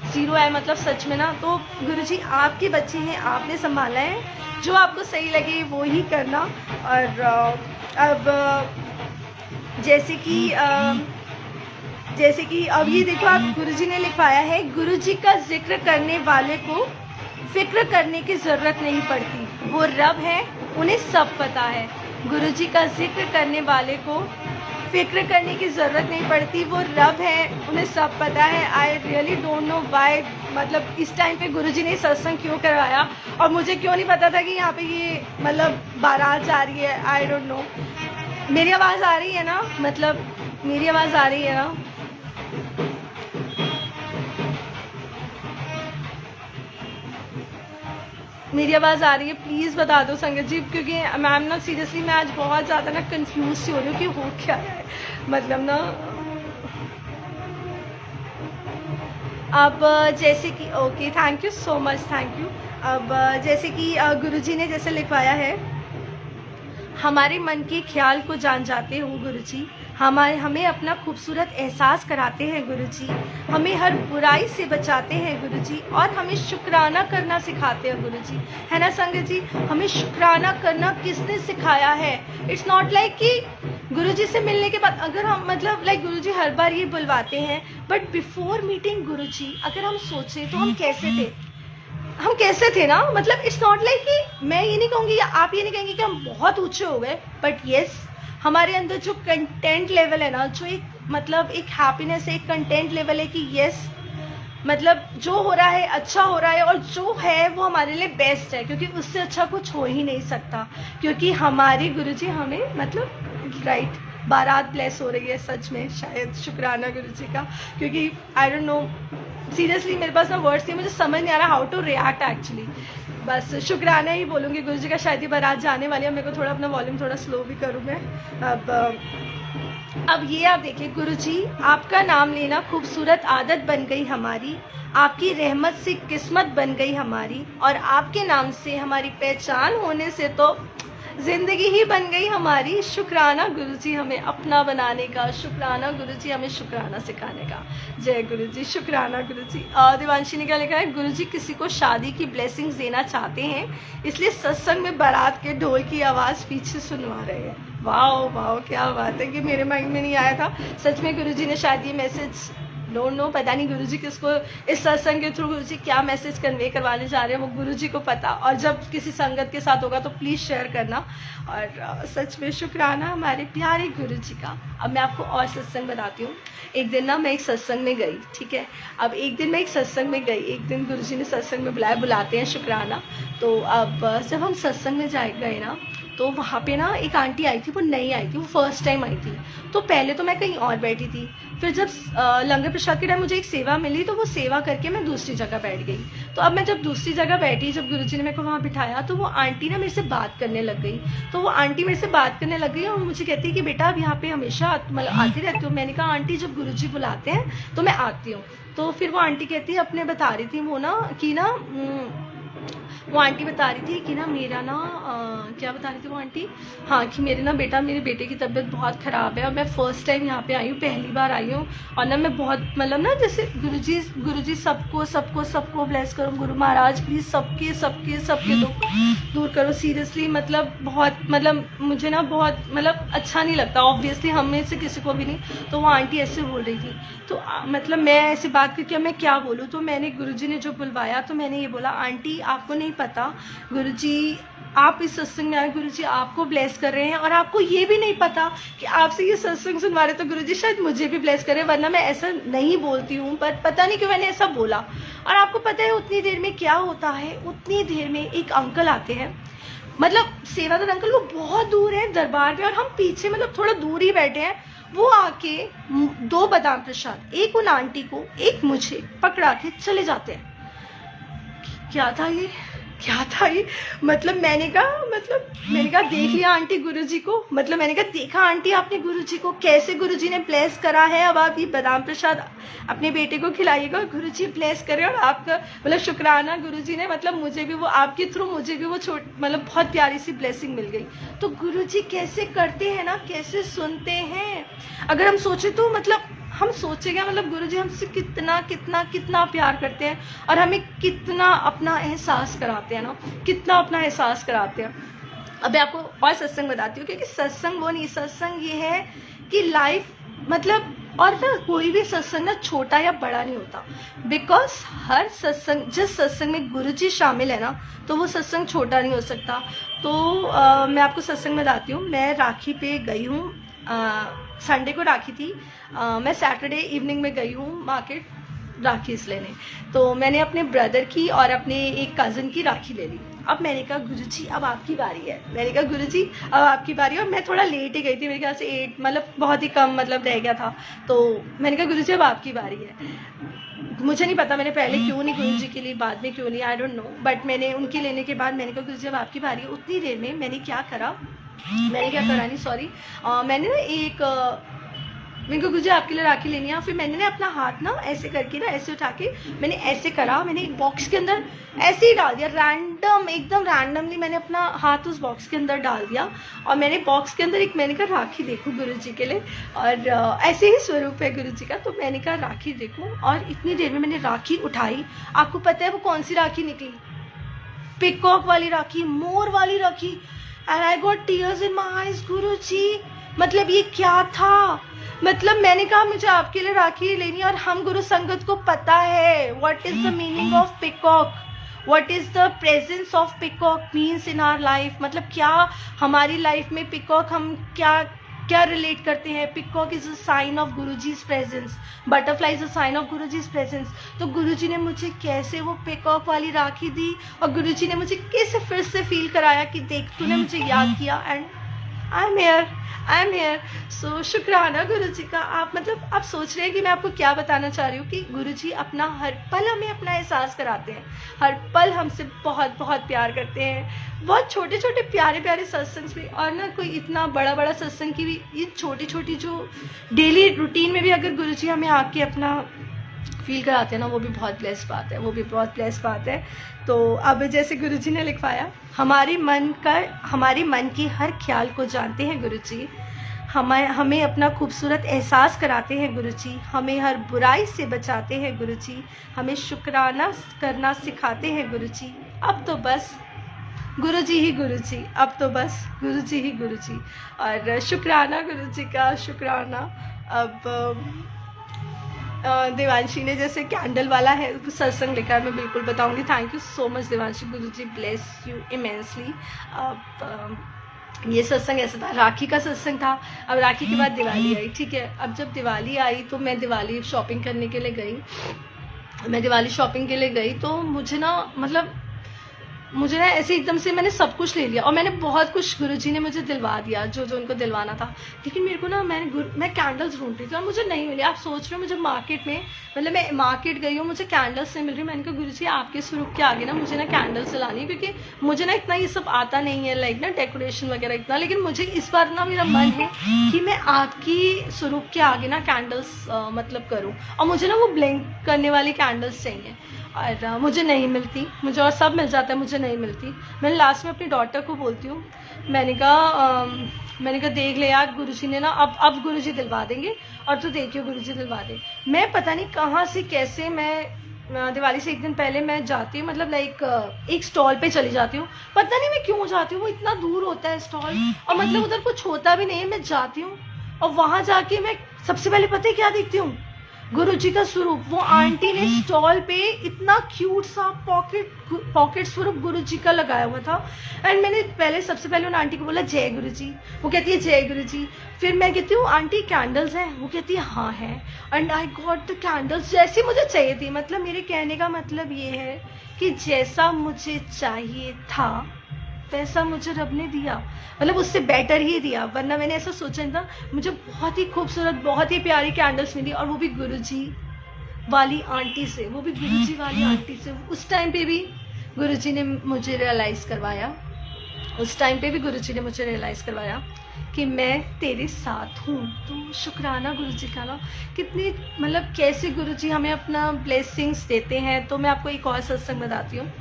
ज़ीरो है मतलब सच में ना। तो गुरुजी आपके बच्चे हैं, आपने संभाला है, जो आपको सही लगे वो ही करना। और अब जैसे कि अब ये देखो, आप गुरुजी ने लिखवाया है, गुरुजी का जिक्र करने वाले को फिक्र करने की ज़रूरत नहीं पड़ती, वो रब है, उन्हें सब पता है। गुरुजी का जिक्र करने वाले को फिक्र करने की ज़रूरत नहीं पड़ती, वो रब है, उन्हें सब पता है। I really don't know why, मतलब इस टाइम पे गुरुजी ने सत्संग क्यों करवाया और मुझे क्यों नहीं पता था कि यहाँ पे ये मतलब बारात जा रही है। I don't know. मेरी आवाज़ आ रही है ना, मतलब मेरी आवाज़ आ रही है ना? मेरी आवाज़ आ रही है? प्लीज़ बता दो संगत जी, क्योंकि मैम ना सीरियसली मैं आज बहुत ज़्यादा ना कंफ्यूज सी हो रही हूँ कि हो क्या है, मतलब ना अब जैसे कि okay, thank you so much, thank you. अब जैसे कि गुरुजी ने जैसे लिखवाया है, हमारे मन के ख्याल को जान जाते हो गुरुजी, हमें अपना खूबसूरत एहसास कराते हैं गुरुजी, हमें हर बुराई से बचाते हैं गुरुजी, और हमें शुक्राना करना सिखाते हैं गुरुजी, है ना संगत जी। हमें शुक्राना करना किसने सिखाया है? इट्स नॉट लाइक कि गुरुजी से मिलने के बाद अगर हम मतलब लाइक गुरुजी हर बार ये बुलवाते हैं, बट बिफोर मीटिंग गुरुजी अगर हम सोचें तो हम कैसे थे ना। मतलब इट्स नॉट लाइक कि मैं ये नहीं कहूँगी या आप ये नहीं कहेंगे कि हम बहुत ऊंचे हो गए, बट येस हमारे अंदर जो कंटेंट लेवल है ना, जो एक मतलब एक हैप्पीनेस है, एक कंटेंट लेवल है कि यस मतलब जो हो रहा है अच्छा हो रहा है, और जो है वो हमारे लिए बेस्ट है, क्योंकि उससे अच्छा कुछ हो ही नहीं सकता, क्योंकि हमारे गुरुजी हमें मतलब राइट बारात ब्लेस हो रही है सच में, शायद शुक्राना गुरुजी का, क्योंकि आई डोंट नो सीरियसली मेरे पास ना वर्ड्स नहीं, मुझे समझ नहीं आ रहा हाउ टू रिएक्ट एक्चुअली। बस शुक्राना ही बोलूँगी गुरुजी का। शायद ये बारात जाने वाली है, मेरे को थोड़ा अपना वॉल्यूम थोड़ा स्लो भी करूँ मैं। अब ये आप देखिए गुरुजी, आपका नाम लेना खूबसूरत आदत बन गई हमारी, आपकी रहमत से किस्मत बन गई हमारी, और आपके नाम से हमारी पहचान होने से तो जिंदगी ही बन गई हमारी। शुक्राना गुरुजी हमें अपना बनाने का, शुक्राना गुरुजी हमें शुक्राना सिखाने का। जय गुरुजी, शुक्राना गुरुजी। दिवांशी ने क्या लिखा है, गुरुजी किसी को शादी की ब्लेसिंग्स देना चाहते हैं, इसलिए सत्संग में बारात के ढोल की आवाज़ पीछे सुनवा रहे हैं। वाओ वाओ, क्या बात है कि मेरे माइंड में नहीं आया था सच में। गुरुजी ने शायद ये मैसेज डोंट नो, पता नहीं गुरुजी किसको इस सत्संग के थ्रू गुरुजी क्या मैसेज कन्वे करवाने जा रहे हैं, वो गुरुजी को पता। और जब किसी संगत के साथ होगा तो प्लीज़ शेयर करना। और सच में शुक्राना हमारे प्यारे गुरुजी का। अब मैं आपको और सत्संग बताती हूँ। एक दिन ना मैं एक सत्संग में गई, ठीक है। अब एक दिन मैं एक सत्संग में गई, एक दिन गुरुजी ने सत्संग में बुलाते हैं शुक्राना। तो अब जब हम सत्संग में गए ना, तो वहाँ पे ना एक आंटी आई थी, वो नई आई थी, वो फर्स्ट टाइम आई थी। तो पहले तो मैं कहीं और बैठी थी, फिर जब लंगर प्रसाद के टाइम मुझे एक सेवा मिली, तो वो सेवा करके मैं दूसरी जगह बैठ गई। तो अब मैं जब दूसरी जगह बैठी, जब गुरुजी ने मेरे को वहाँ बिठाया, तो वो आंटी ना मेरे से बात करने लग गई। तो वो आंटी मेरे से बात करने लग गई और मुझे कहती है कि बेटा आप यहाँ पे हमेशा मतलब आती रहती हो। मैंने कहा आंटी जब गुरुजी बुलाते हैं तो मैं आती हूँ। तो फिर वो आंटी कहती है, अपने बता रही थी वो ना कि ना वो आंटी बता रही थी कि ना मेरा ना क्या बता रही थी वो आंटी, हाँ कि मेरे बेटे की तबीयत बहुत ख़राब है, और मैं फ़र्स्ट टाइम यहाँ पे आई हूँ, पहली बार आई हूँ। और ना मैं बहुत मतलब ना जैसे गुरुजी सबको ब्लेस करो, गुरु महाराज प्लीज़ सबके दुख दूर करो। सीरियसली मतलब बहुत मतलब मुझे ना बहुत मतलब अच्छा नहीं लगता, ऑब्वियसली हम में से किसी को भी नहीं। तो वो आंटी ऐसे बोल रही थी, तो मतलब मैं ऐसी बात करके मैं क्या बोलूँ। तो मैंने गुरुजी ने जो बुलवाया तो मैंने ये बोला, आंटी आपको नहीं पता गुरुजी आप इस सत्संग में आए, गुरुजी आपको ब्लेस कर रहे हैं, और आपको ये भी नहीं पता कि आपसे ये सत्संग सुनवा रहे तो गुरुजी शायद मुझे भी ब्लेस करे, वरना मैं ऐसा नहीं बोलती हूँ। पर पता नहीं क्यों मैंने ऐसा बोला। और आपको पता है उतनी देर में क्या होता है, उतनी देर में एक अंकल आते हैं, मतलब सेवादार अंकल, वो बहुत दूर है दरबार में और हम पीछे मतलब थोड़ा दूर ही बैठे हैं। वो आके 2 बादाम प्रसाद, एक उन आंटी को एक मुझे पकड़ा के चले जाते हैं। क्या था ये मतलब मैंने कहा देख लिया आंटी गुरुजी को, मतलब मैंने कहा देखा आंटी आपने गुरुजी को, कैसे गुरुजी ने ब्लेस करा है। अब आप ये बादाम प्रसाद अपने बेटे को खिलाइएगा, गुरुजी ब्लेस करे। और आपका मतलब शुक्राना गुरुजी ने मतलब मुझे भी वो आपके थ्रू मुझे भी वो मतलब बहुत प्यारी सी ब्लेसिंग मिल गई। तो गुरुजी कैसे करते हैं ना, कैसे सुनते हैं। अगर हम सोचे तो मतलब हम सोचेंगे मतलब गुरुजी हमसे कितना प्यार करते हैं, और हमें कितना अपना एहसास कराते हैं ना, कितना अपना एहसास कराते हैं। अब मैं आपको और सत्संग बताती हूँ, क्योंकि सत्संग वो नहीं, सत्संग ये है कि लाइफ मतलब, और ना कोई भी सत्संग ना छोटा या बड़ा नहीं होता, बिकॉज हर सत्संग, जिस सत्संग में गुरुजी शामिल है ना, तो वो सत्संग छोटा नहीं हो सकता। तो मैं आपको सत्संग बताती हूँ। मैं राखी पे गई हूँ, संडे को राखी थी, मैं सैटरडे इवनिंग में गई हूँ मार्केट राखी लेने। तो मैंने अपने ब्रदर की और अपने एक कज़न की राखी ले ली। अब मैंने कहा गुरुजी अब आपकी बारी है, और मैं थोड़ा लेट ही गई थी, मेरे ख्याल से 8 मतलब बहुत ही कम मतलब रह गया था। तो मैंने कहा गुरुजी अब आपकी बारी है। मुझे नहीं पता मैंने पहले क्यों नहीं गुरुजी के लिए, बाद में क्यों नहीं, आई डोंट नो, बट मैंने उनके लेने के बाद मैंने कहा गुरुजी अब आपकी बारी है। उतनी देर में मैंने क्या करा नहीं, सॉरी, मैंने ना एक मेरे को गुरुजी आपके लिए राखी लेनी है। फिर मैंने ना अपना हाथ ना ऐसे करके ना ऐसे उठा के मैंने ऐसे करा, मैंने एक बॉक्स के अंदर ऐसे ही डाल दिया, रैंडम एकदम रैंडमली मैंने अपना हाथ उस बॉक्स के अंदर डाल दिया। और मैंने बॉक्स के अंदर एक मैंने कहा राखी देखूँ गुरुजी के लिए, और ऐसे ही स्वरूप है गुरुजी का, तो मैंने कहा राखी देखूँ। और इतनी देर में मैंने राखी उठाई, आपको पता है वो कौन सी राखी निकली? पिकॉक वाली राखी, मोर वाली rakhi. And I got tears in my eyes. Guruji मतलब ये क्या था? मतलब मैंने कहा मुझे आपके लिए राखी लेनी है, और हम गुरु संगत को पता है what is the meaning of peacock, what is the presence of peacock means in our life. मतलब क्या हमारी लाइफ में पिकॉक हम क्या क्या रिलेट करते हैं। Peacock is a sign of Guruji's presence, butterfly is a sign of Guruji's presence. तो गुरुजी ने मुझे कैसे वो पिकॉक वाली राखी दी, और गुरुजी ने मुझे कैसे फिर से फील कराया कि देख तूने मुझे याद किया, एंड आई एम हेयर। सो शुक्राना गुरुजी का। आप मतलब आप सोच रहे हैं कि मैं आपको क्या बताना चाह रही हूँ कि गुरुजी अपना हर पल हमें अपना एहसास कराते हैं, हर पल हमसे बहुत बहुत प्यार करते हैं। बहुत छोटे छोटे प्यारे प्यारे सत्संग भी, और ना कोई इतना बड़ा बड़ा सत्संग की भी, ये छोटी छोटी जो डेली रूटीन में भी अगर गुरुजी हमें आके अपना फील कराते हैं ना, वो भी बहुत ब्लेस्ड बात है, वो भी बहुत ब्लेस्ड बात है। तो अब जैसे गुरुजी ने लिखवाया, हमारे मन की हर ख्याल को जानते हैं गुरुजी, हमें अपना खूबसूरत एहसास कराते हैं गुरुजी, हमें हर बुराई से बचाते हैं गुरुजी, हमें शुक्राना करना सिखाते हैं गुरुजी। अब तो बस गुरुजी ही गुरुजी, अब तो बस गुरुजी ही गुरुजी। और शुक्राना गुरुजी का, शुक्राना। अब देवांशी ने जैसे कैंडल वाला है सत्संग लिखा है, मैं बिल्कुल बताऊंगी। Thank you so much Devanshi, Guruji bless you immensely. अब ये सत्संग ऐसा था, राखी का सत्संग था। अब राखी के बाद दिवाली आई, ठीक है। अब जब दिवाली आई तो मैं दिवाली शॉपिंग करने के लिए गई। मैं दिवाली शॉपिंग के लिए गई तो मुझे ना ऐसे एकदम से मैंने सब कुछ ले लिया, और मैंने बहुत कुछ गुरुजी ने मुझे दिलवा दिया जो जो उनको दिलवाना था। लेकिन मेरे को ना मैं कैंडल्स ढूंढ रही थी और मुझे नहीं मिली। आप सोच रहे हो मुझे मार्केट में, मतलब मैं मार्केट गई हूँ, मुझे कैंडल्स नहीं मिल रही। मैंने कहा गुरुजी आपके स्वरूप के आगे ना मुझे ना कैंडल्स जलानी है, क्योंकि मुझे ना इतना ये सब आता नहीं है, लाइक ना डेकोरेशन वगैरह इतना। लेकिन मुझे इस बार ना मेरा मन है कि मैं आपकी स्वरूप के आगे ना कैंडल्स मतलब करूँ, और मुझे ना वो ब्लिंक करने वाली कैंडल्स चाहिए, और मुझे नहीं मिलती। मुझे और सब मिल जाता है, मुझे नहीं मिलती। मैंने लास्ट में अपनी डॉटर को बोलती हूँ, मैंने कहा देख ले यार, गुरुजी ने ना अब गुरुजी दिलवा देंगे, और तो देखियो गुरुजी दिलवा दे। मैं पता नहीं कहाँ से कैसे मैं दिवाली से एक दिन पहले मैं जाती हूँ, मतलब लाइक एक स्टॉल पे चली जाती हूँ। पता नहीं मैं क्यों जाती हूँ, वो इतना दूर होता है स्टॉल, और मतलब उधर कुछ होता भी नहीं है। मैं जाती हूँ और वहाँ जाके मैं सबसे पहले पता है क्या देखती हूँ, गुरुजी का स्वरूप। वो आंटी ने स्टॉल पे इतना क्यूट सा पॉकेट स्वरूप गुरुजी का लगाया हुआ था। एंड मैंने सबसे पहले उन आंटी को बोला जय गुरुजी, वो कहती है जय गुरुजी। फिर मैं कहती हूँ आंटी कैंडल्स हैं, वो कहती है हाँ है। And I got the candles जैसी मुझे चाहिए थी। मतलब मेरे कहने का मतलब ये है कि जैसा मुझे चाहिए था वैसा मुझे रब ने दिया, मतलब उससे बेटर ही दिया। वरना मैंने ऐसा सोचा नहीं था। मुझे बहुत ही खूबसूरत, बहुत ही प्यारी कैंडल्स मिली, और वो भी गुरुजी वाली आंटी से, वो भी गुरुजी वाली आंटी से। उस टाइम पे भी गुरुजी ने मुझे रियलाइज़ करवाया कि मैं तेरे साथ हूँ। तो शुक्राना गुरुजी का ना, कितनी मतलब कैसे गुरुजी हमें अपना ब्लेसिंग्स देते हैं। तो मैं आपको एक और सत्संग बताती हूँ।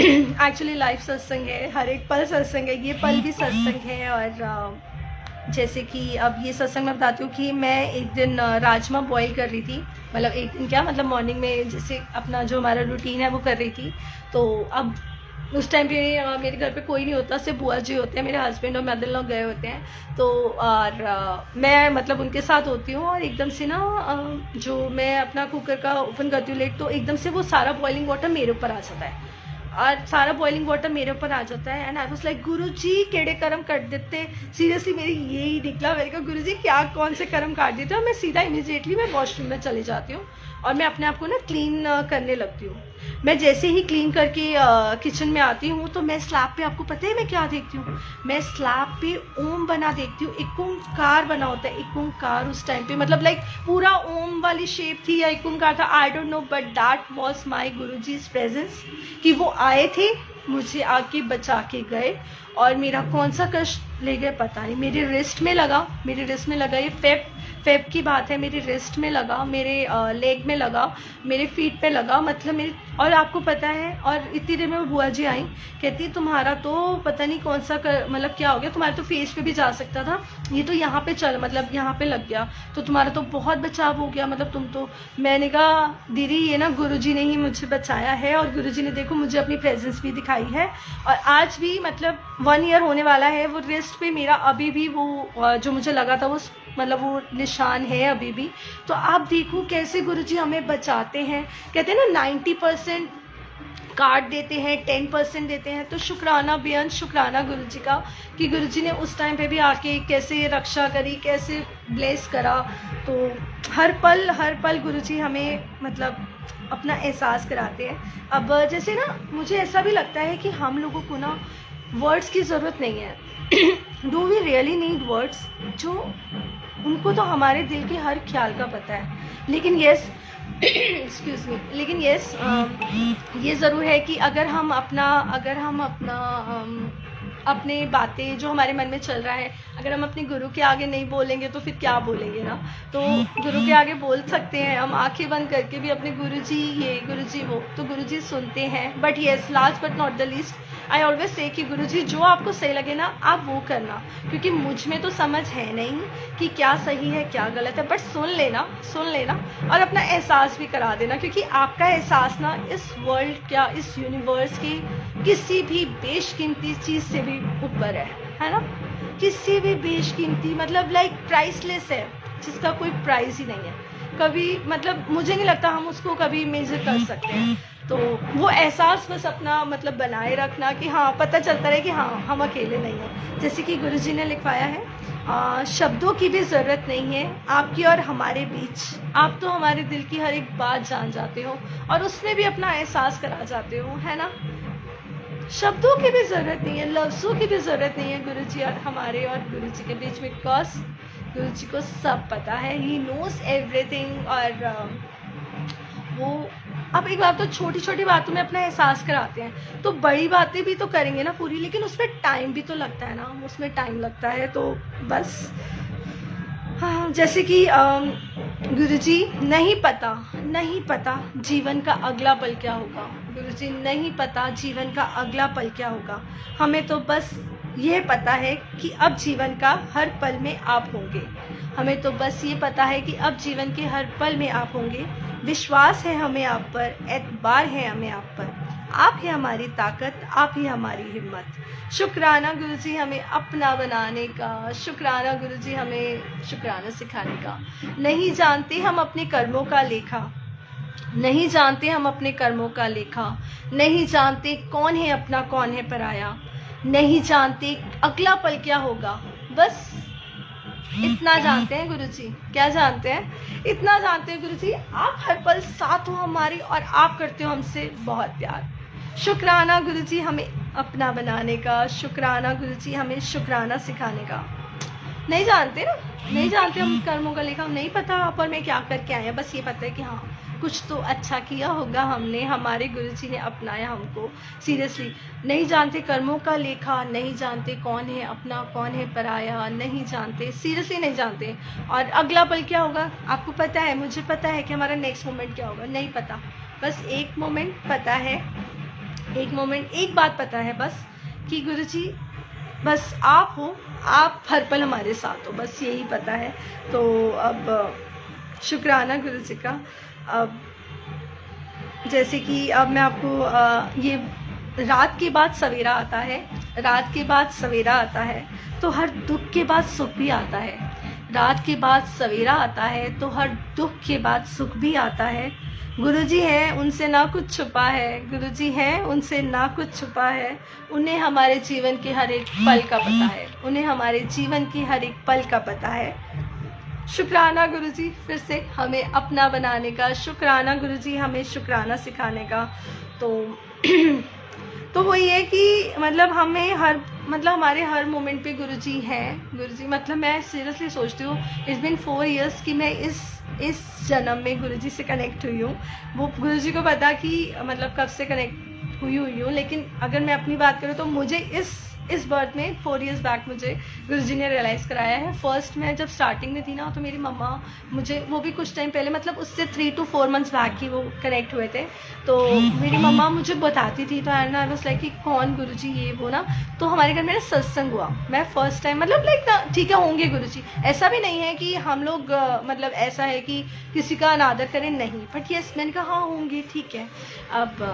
एक्चुअली लाइफ सत्संग है, हर एक पल सत्संग है, ये पल भी सत्संग है। और जैसे कि अब ये सत्संग मैं बताती हूँ कि मैं एक दिन राजमा बॉईल कर रही थी। मतलब एक दिन क्या, मतलब मॉर्निंग में जैसे अपना जो हमारा रूटीन है वो कर रही थी। तो अब उस टाइम पे मेरे घर पे कोई नहीं होता, सिर्फ बुआ जी होते हैं, मेरे हस्बैंड और मदर लोग गए होते हैं। तो और मैं मतलब उनके साथ होती हूँ, और एकदम से ना जो मैं अपना कुकर का ओपन करती हूँ लेट, तो एकदम से वो सारा बॉइलिंग वाटर मेरे ऊपर आ जाता है, और सारा बॉइलिंग वाटर मेरे ऊपर आ जाता है। एंड आई वाज लाइक गुरुजी केड़े कर्म कर देते, सीरियसली मेरी यही निकला। मैंने कहा गुरुजी क्या कौन से कर्म काट देते हो। मैं सीधा इमीडिएटली मैं वॉशरूम में चली जाती हूँ, और मैं अपने आप को ना क्लीन करने लगती हूँ। मैं जैसे ही क्लीन करके किचन में आती हूँ तो मैं स्लैब पे, आपको पता है मैं क्या देखती हूँ, मैं स्लैब पे ओम बना देखती हूँ। एक ओंकार बना होता है, एक ओंकार उस टाइम पे, मतलब लाइक पूरा ओम वाली शेप थी या एक ओंकार था, I don't know, but that was my Guruji's presence. कि वो आए थे, मुझे आके बचा के गए, और मेरा कौन सा कष्ट ले गए पता नहीं। मेरे रिस्ट में लगा ये फेब की बात है, मेरी रिस्ट में लगा, मेरे लेग में लगा, मेरे फीट पे लगा, मतलब मेरी, और आपको पता है, और इतनी देर में वो बुआ जी आई, कहती तुम्हारा तो पता नहीं कौन सा मतलब क्या हो गया, तुम्हारे तो फेस पे भी जा सकता था, ये तो यहाँ पे चल मतलब यहाँ पे लग गया, तो तुम्हारा तो बहुत बचाव हो गया, मतलब तुम तो। मैंने कहा दीदी ये ना गुरुजी ने ही मुझे बचाया है, और गुरुजी ने देखो मुझे अपनी प्रेजेंस भी दिखाई है, और आज भी मतलब 1 ईयर होने वाला है, वो रिस्ट पे मेरा अभी भी वो जो मुझे लगा था वो मतलब वो निशान है अभी भी। तो आप देखो कैसे गुरुजी हमें बचाते हैं। कहते हैं ना 90% काट देते हैं, 10% देते हैं। तो शुक्राना बेअंत शुक्राना गुरुजी का कि गुरुजी ने उस टाइम पे भी आके कैसे रक्षा करी, कैसे ब्लेस करा। तो हर पल गुरुजी हमें मतलब अपना एहसास कराते हैं। अब जैसे ना मुझे ऐसा भी लगता है कि हम लोगों को ना वर्ड्स की ज़रूरत नहीं है। Do we really need words? जो उनको तो हमारे दिल के हर ख्याल का पता है। लेकिन यस एक्सक्यूज मी, लेकिन यस ये ज़रूर है कि अगर हम अपने बातें जो हमारे मन में चल रहा है, अगर हम अपने गुरु के आगे नहीं बोलेंगे तो फिर क्या बोलेंगे ना। तो गुरु के आगे बोल सकते हैं हम आंखें बंद करके भी अपने गुरुजी ये गुरुजी वो, तो गुरुजी सुनते हैं। But yes, last but not the least, I always say कि गुरुजी जो आपको सही लगे ना आप वो करना, क्योंकि मुझ में तो समझ है नहीं कि क्या सही है क्या गलत है, बट सुन लेना और अपना एहसास भी करा देना, क्योंकि आपका एहसास ना इस वर्ल्ड क्या इस यूनिवर्स की किसी भी बेशकीमती चीज़ से भी ऊपर है ना। किसी भी बेशकीमती मतलब लाइक प्राइसलेस है, जिसका कोई प्राइस ही नहीं है। कभी मतलब मुझे नहीं लगता हम उसको कभी मेजर कर सकते हैं। तो वो एहसास बस अपना मतलब बनाए रखना कि हाँ पता चलता रहे कि हाँ हम अकेले नहीं हैं। जैसे कि गुरुजी ने लिखवाया है, शब्दों की भी ज़रूरत नहीं है आपकी और हमारे बीच, आप तो हमारे दिल की हर एक बात जान जाते हो और उसमें भी अपना एहसास करा जाते हो, है ना। शब्दों की भी ज़रूरत नहीं है, लफ्ज़ों की भी ज़रूरत नहीं है गुरुजी और हमारे और गुरुजी के बीच में, बिकॉज गुरुजी को सब पता है, ही नोज एवरीथिंग। और वो अब एक बात तो छोटी छोटी बातों में अपना एहसास कराते हैं, तो बड़ी बातें भी तो करेंगे ना पूरी, लेकिन उसमें टाइम भी तो लगता है ना, उसमें टाइम लगता है। तो बस हाँ, जैसे कि गुरुजी नहीं पता जीवन का अगला पल क्या होगा, गुरुजी नहीं पता जीवन का अगला पल क्या होगा, हमें तो बस ये पता है कि अब जीवन का हर पल में आप होंगे, हमें तो बस ये पता है कि अब जीवन के हर पल में आप होंगे। विश्वास है हमें आप पर, एतबार है हमें आप पर, आप ही हमारी ताकत, आप ही हमारी हिम्मत। शुक्राना गुरुजी हमें अपना बनाने का, शुक्राना गुरुजी हमें शुक्राना सिखाने का। नहीं जानते हम अपने कर्मों का लेखा, नहीं जानते हम अपने कर्मों का लेखा, नहीं जानते कौन है अपना कौन है पराया, नहीं जानते अगला पल क्या होगा, बस इतना जानते हैं गुरुजी। क्या जानते हैं? इतना जानते हैं गुरुजी, आप हर पल साथ हो हमारी और आप करते हो हमसे बहुत प्यार। शुक्राना गुरुजी हमें अपना बनाने का, शुक्राना गुरुजी हमें शुक्राना सिखाने का। नहीं जानते ना, नहीं जानते हम कर्मों का लेखा, नहीं पता पर मैं क्या करके आया, बस ये पता है कि हाँ कुछ तो अच्छा किया होगा हमने, हमारे गुरुजी ने अपनाया हमको। सीरियसली नहीं जानते कर्मों का लेखा, नहीं जानते कौन है अपना कौन है पराया, नहीं जानते, सीरियसली नहीं जानते। और अगला पल क्या होगा आपको पता है, मुझे पता है कि हमारा नेक्स्ट मोमेंट क्या होगा, नहीं पता। बस एक मोमेंट पता है, एक मोमेंट, एक बात पता है बस कि गुरुजी बस आप हो, आप हर पल हमारे साथ हो, बस यही पता है। तो अब शुक्राना गुरुजी का। अब जैसे कि अब मैं आपको ये रात के बाद सवेरा आता है, रात के बाद सवेरा आता है तो हर दुख के बाद सुख भी आता है, रात के बाद सवेरा आता है तो हर दुख के बाद सुख भी आता है। गुरुजी हैं उनसे ना कुछ छुपा है, गुरुजी हैं उनसे ना कुछ छुपा है, उन्हें हमारे जीवन के हर एक पल का पता है, उन्हें हमारे जीवन की हर एक पल का पता है। शुक्राना गुरुजी फिर से हमें अपना बनाने का, शुक्राना गुरुजी हमें शुक्राना सिखाने का। तो वही है कि मतलब हमें हमारे हर मोमेंट पे गुरुजी हैं। गुरुजी मतलब मैं सीरियसली सोचती हूँ इट्स बिन 4 इयर्स कि मैं इस जन्म में गुरुजी से कनेक्ट हुई हूँ। वो गुरुजी को पता कि मतलब कब से कनेक्ट हुई हूँ, लेकिन अगर मैं अपनी बात करूँ तो मुझे इस बर्थ में 4 years बैक मुझे गुरुजी ने रियलाइज़ कराया है। फर्स्ट मैं जब स्टार्टिंग में थी ना, तो मेरी मम्मा मुझे, वो भी कुछ टाइम पहले, मतलब उससे 3 to 4 months बैक ही वो कनेक्ट हुए थे, तो मेरी मम्मा मुझे बताती थी, तो आई वाज लाइक कि कौन गुरुजी, ये वो ना। तो हमारे घर में सत्संग हुआ, मैं फर्स्ट टाइम, मतलब लाइक ठीक है होंगे गुरुजी, ऐसा भी नहीं है कि हम लोग मतलब ऐसा है कि किसी का अनादर करें, नहीं, बट यस मैंने कहा हाँ होंगे, ठीक है। अब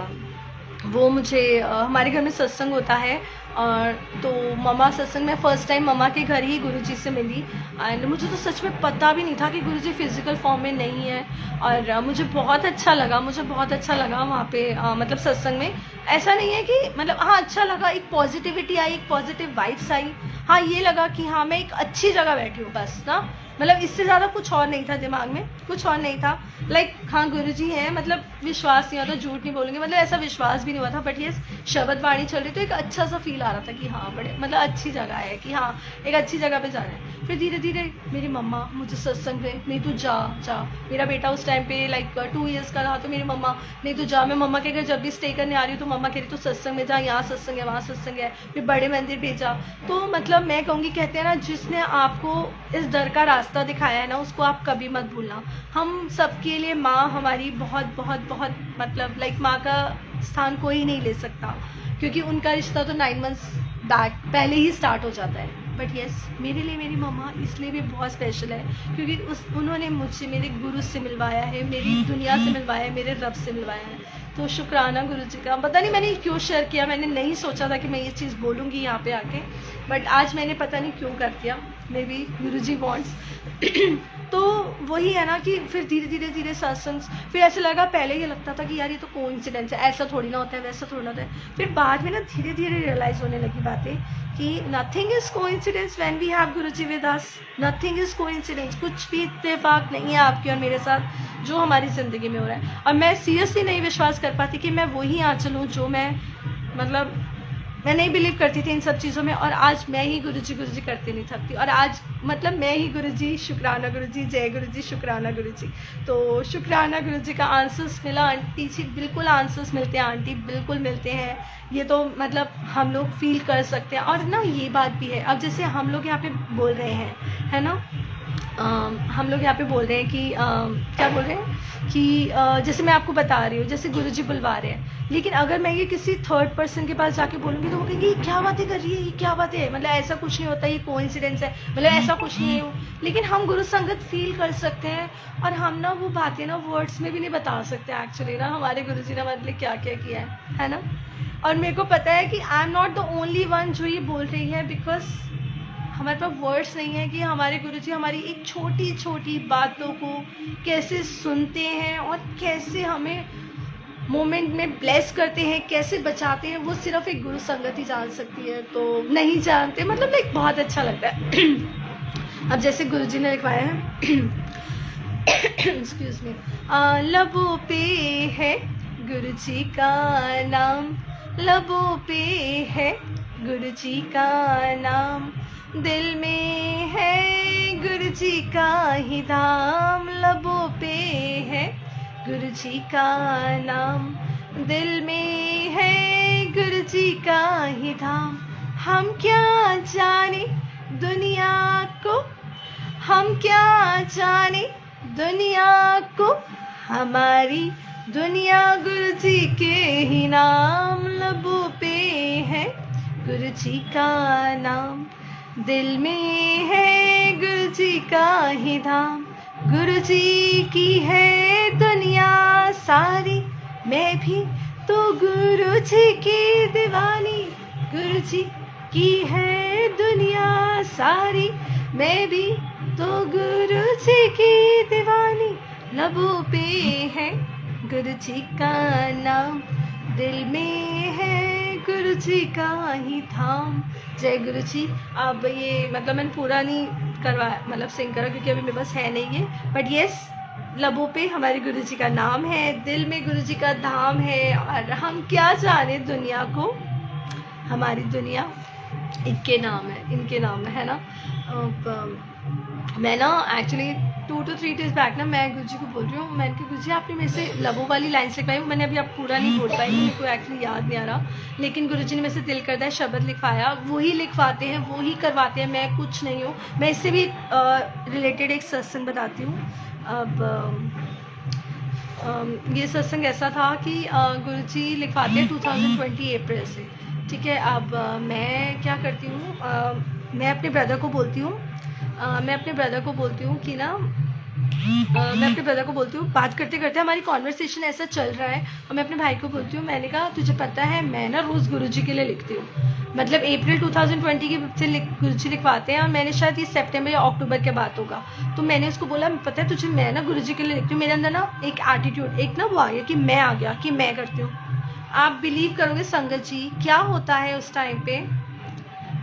वो मुझे हमारे घर में सत्संग होता है, और तो मम्मा सत्संग में फ़र्स्ट टाइम मम्मा के घर ही गुरुजी से मिली, एंड मुझे तो सच में पता भी नहीं था कि गुरुजी फिज़िकल फॉर्म में नहीं है, और मुझे बहुत अच्छा लगा, वहाँ पे मतलब सत्संग में। ऐसा नहीं है कि मतलब हाँ अच्छा लगा, एक पॉजिटिविटी आई, एक पॉजिटिव वाइब्स आई, हाँ ये लगा कि हाँ मैं एक अच्छी जगह बैठी हूँ बस ना, मतलब इससे ज़्यादा कुछ और नहीं था, दिमाग में कुछ और नहीं था। लाइक हाँ गुरुजी हैं, मतलब विश्वास नहीं होता, झूठ नहीं बोलूँगी, मतलब ऐसा विश्वास भी नहीं हुआ था, बट ये शब्द वाणी चल रही, तो एक अच्छा सा फील आ रहा था कि हाँ बड़े मतलब अच्छी जगह है, कि हाँ एक अच्छी जगह पे जा रहे हैं। फिर धीरे धीरे मेरी मम्मा मुझे सत्संग में, नहीं तू जा जा, मेरा बेटा उस टाइम पे लाइक 2 years का था, तो मेरी मम्मा, नहीं तू जा, मैं मम्मा के घर जब भी स्टे करने आ रही हूँ तो मम्मा कह रही तू सत्संग में जा, यहाँ सत्संग है, वहाँ सत्संग है, फिर बड़े मंदिर भेजा। तो मतलब मैं कहूँगी, कहते हैं ना, जिसने आपको इस दर का रास्ता दिखाया है ना, उसको आप कभी मत भूलना। हम सबके लिए माँ हमारी बहुत बहुत बहुत मतलब लाइक माँ का स्थान कोई नहीं ले सकता, क्योंकि उनका रिश्ता तो 9 months बैक पहले ही स्टार्ट हो जाता है। बट यस मेरे लिए मेरी मम्मा इसलिए भी बहुत स्पेशल है, क्योंकि उन्होंने मुझसे मेरे गुरु से मिलवाया है, मेरी दुनिया से मिलवाया है, मेरे रब से मिलवाया है। तो शुक्राना गुरुजी का। पता नहीं मैंने क्यों शेयर किया, मैंने नहीं सोचा था कि मैं ये चीज़ बोलूँगी यहाँ पे आके, बट आज मैंने पता नहीं क्यों कर दिया, मे बी गुरुजी वांट्स। तो वही है ना कि फिर धीरे धीरे सत्संग, फिर ऐसे लगा, पहले ये लगता था कि यार ये तो कोइंसिडेंस है, ऐसा थोड़ी ना होता है, वैसा थोड़ी ना होता है। फिर बाद में ना धीरे धीरे रियलाइज़ होने लगी बातें कि nothing is coincidence when we have Guruji with us, nothing is coincidence, कुछ भी इत्तेफाक नहीं है आपके और मेरे साथ जो हमारी ज़िंदगी में हो रहा है। और मैं सीरियसली नहीं विश्वास कर पाती कि मैं वही आंचल हूँ जो मैं, मतलब मैं नहीं बिलीव करती थी इन सब चीज़ों में, और आज मैं ही गुरुजी करते नहीं थकती, और आज मतलब मैं ही गुरुजी, शुक्राना गुरुजी, जय गुरुजी, शुक्राना गुरुजी। तो शुक्राना गुरुजी का आंसर्स मिला आंटी जी, बिल्कुल आंसर्स मिलते हैं आंटी, बिल्कुल मिलते हैं, ये तो मतलब हम लोग फील कर सकते हैं। और ना ये बात भी है, अब जैसे हम लोग यहाँ पे बोल रहे हैं, है ना, हम लोग यहाँ पे बोल रहे हैं कि क्या बोल रहे हैं कि जैसे मैं आपको बता रही हूँ, जैसे गुरुजी बुलवा रहे हैं, लेकिन अगर मैं ये किसी थर्ड पर्सन के पास जाके बोलूँगी तो वो कहेंगे ये क्या बातें कर रही है, ये क्या बातें है, मतलब ऐसा कुछ नहीं होता, ये कोइंसिडेंस है, मतलब ऐसा कुछ नहीं है। लेकिन हम गुरु संगत फील कर सकते हैं, और हम ना वो बातें ना वर्ड्स में भी नहीं बता सकते एक्चुअली ना, हमारे गुरुजी ने हमारे लिए क्या क्या किया है ना। और मेरे को पता है कि I am not the only one जो ये बोल रही है, बिकॉज हमारे पास वर्ड्स नहीं है कि हमारे गुरुजी हमारी एक छोटी छोटी बातों को कैसे सुनते हैं और कैसे हमें मोमेंट में ब्लेस करते हैं, कैसे बचाते हैं, वो सिर्फ एक गुरु संगत ही जान सकती है। तो नहीं जानते, मतलब लाइक बहुत अच्छा लगता है। अब जैसे गुरुजी ने लिखवाया है एक्सक्यूज मी, लबों पे है गुरुजी का नाम, लबों पे है गुरुजी का नाम, दिल में है गुरुजी का ही धाम, लबों पे है गुरुजी का नाम, दिल में है गुरुजी का ही धाम। हम क्या जाने दुनिया को, हम क्या जाने दुनिया को, हमारी दुनिया गुरुजी के ही नाम, लबों पे है गुरुजी का नाम, दिल में है गुरुजी का ही धाम, गुरुजी की है दुनिया सारी, मैं भी तो गुरुजी की दीवानी, गुरुजी की है दुनिया सारी, मैं भी तो गुरुजी की दीवानी, लबों पे है गुरुजी का नाम, दिल में है गुरुजी का ही धाम। जय गुरुजी। अब ये मतलब मैंने पूरा नहीं करवाया, मतलब सिंग करा, क्योंकि अभी मेरे पास है नहीं है, बट यस लबों पे हमारे गुरुजी का नाम है, दिल में गुरुजी का धाम है, और हम क्या जाने दुनिया को, हमारी दुनिया इनके नाम है, इनके नाम है ना। मैं ना एक्चुअली 2 to 3 days बैक ना मैं गुरुजी को बोल रही हूँ, मैंने कहा गुरुजी आपने मेरे से लबों वाली लाइन्स लिखवाई, मैंने अभी आप पूरा नहीं बोल पाई, मेरे को एक्चुअली याद नहीं आ रहा, लेकिन गुरुजी ने मेरे से दिल करता है शब्द लिखवाया, वही लिखवाते हैं, वही करवाते हैं, मैं कुछ नहीं हूँ। मैं इससे भी रिलेटेड एक सत्संग बताती हूँ। अब ये सत्संग ऐसा था कि गुरुजी लिखवाते हैं 2020 अप्रैल से, ठीक है। अब मैं क्या करती हूँ, मैं अपने ब्रदर को बोलती हूँ कि ना मैं अपने ब्रदर को बोलती हूँ, बात करते करते हमारी कॉन्वर्सेशन ऐसा चल रहा है, और मैं अपने भाई को बोलती हूँ, मैंने कहा तुझे पता है मैं ना रोज़ गुरुजी के लिए लिखती हूँ, मतलब अप्रैल 2020 की से गुरुजी लिखवाते हैं, और मैंने शायद ये सितंबर या अक्टूबर के बाद होगा, तो मैंने उसको बोला पता है तुझे मैं ना गुरुजी के लिए लिखती हूँ, मेरे अंदर ना एक एटीट्यूड, एक ना वो आ गया कि मैं आ गया कि मैं करती हूँ। आप बिलीव करोगे संगत जी क्या होता है उस टाइम पे,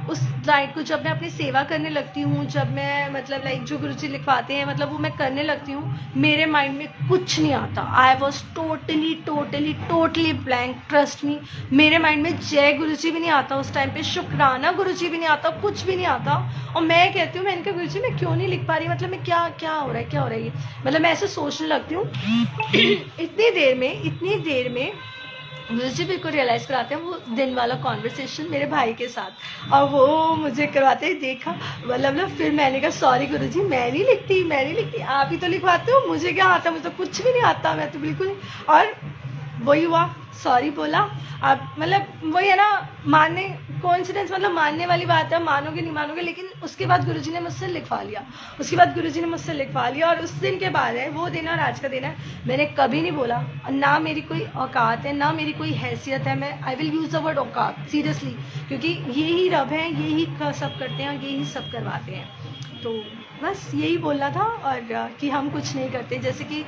उस लाइट को जब मैं अपनी सेवा करने लगती हूँ, जब मैं मतलब लाइक जो गुरुजी लिखवाते हैं मतलब वो मैं करने लगती हूँ, मेरे माइंड में कुछ नहीं आता। I was totally blank, trust me. मेरे माइंड में जय गुरुजी भी नहीं आता उस टाइम पे, शुक्राना गुरुजी भी नहीं आता, कुछ भी नहीं आता। और मैं कहती हूँ, मैंने कहा गुरुजी मैं क्यों नहीं लिख पा रही, मतलब मैं क्या हो रहा है ये, मतलब मैं ऐसे सोचने लगती हूँ। इतनी देर में गुरुजी भी को रियलाइज़ कराते हैं वो दिन वाला कॉन्वर्सेशन मेरे भाई के साथ, और वो मुझे करवाते ही देखा, मतलब फिर मैंने कहा सॉरी गुरुजी मैं नहीं लिखती, आप ही तो लिखवाते हो, मुझे क्या आता, मुझे तो कुछ भी नहीं आता, मैं तो बिल्कुल। और वही हुआ, सॉरी बोला। अब मतलब वही है ना, मानने कोइंसिडेंस, मतलब मानने वाली बात है, मानोगे नहीं मानोगे, लेकिन उसके बाद गुरुजी ने मुझसे लिखवा लिया, और उस दिन के बाद है वो दिन और आज का दिन है, मैंने कभी नहीं बोला, ना मेरी कोई औकात है ना मेरी कोई हैसियत है, मैं I will use the word औकात सीरियसली, क्योंकि यही रब है, यही सब करते हैं, यही सब करवाते हैं। तो बस यही बोलना था, और कि हम कुछ नहीं करते, जैसे कि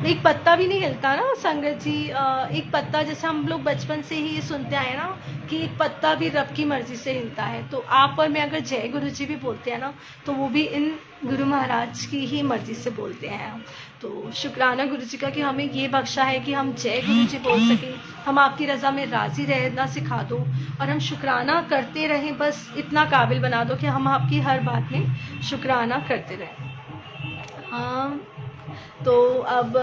एक पत्ता भी नहीं हिलता ना संगत जी, एक पत्ता जैसे हम लोग बचपन से ही सुनते आए ना कि एक पत्ता भी रब की मर्जी से हिलता है, तो आप और मैं अगर जय गुरु जी भी बोलते हैं ना, तो वो भी इन गुरु महाराज की ही मर्जी से बोलते हैं। तो शुक्राना गुरु जी का कि हमें ये बख्शा है कि हम जय गुरु जी बोल सकें, हम आपकी रज़ा में राज़ी रहना सिखा दो, और हम शुक्राना करते रहें, बस इतना काबिल बना दो कि हम आपकी हर बात में शुक्राना करते रहें। हाँ, तो अब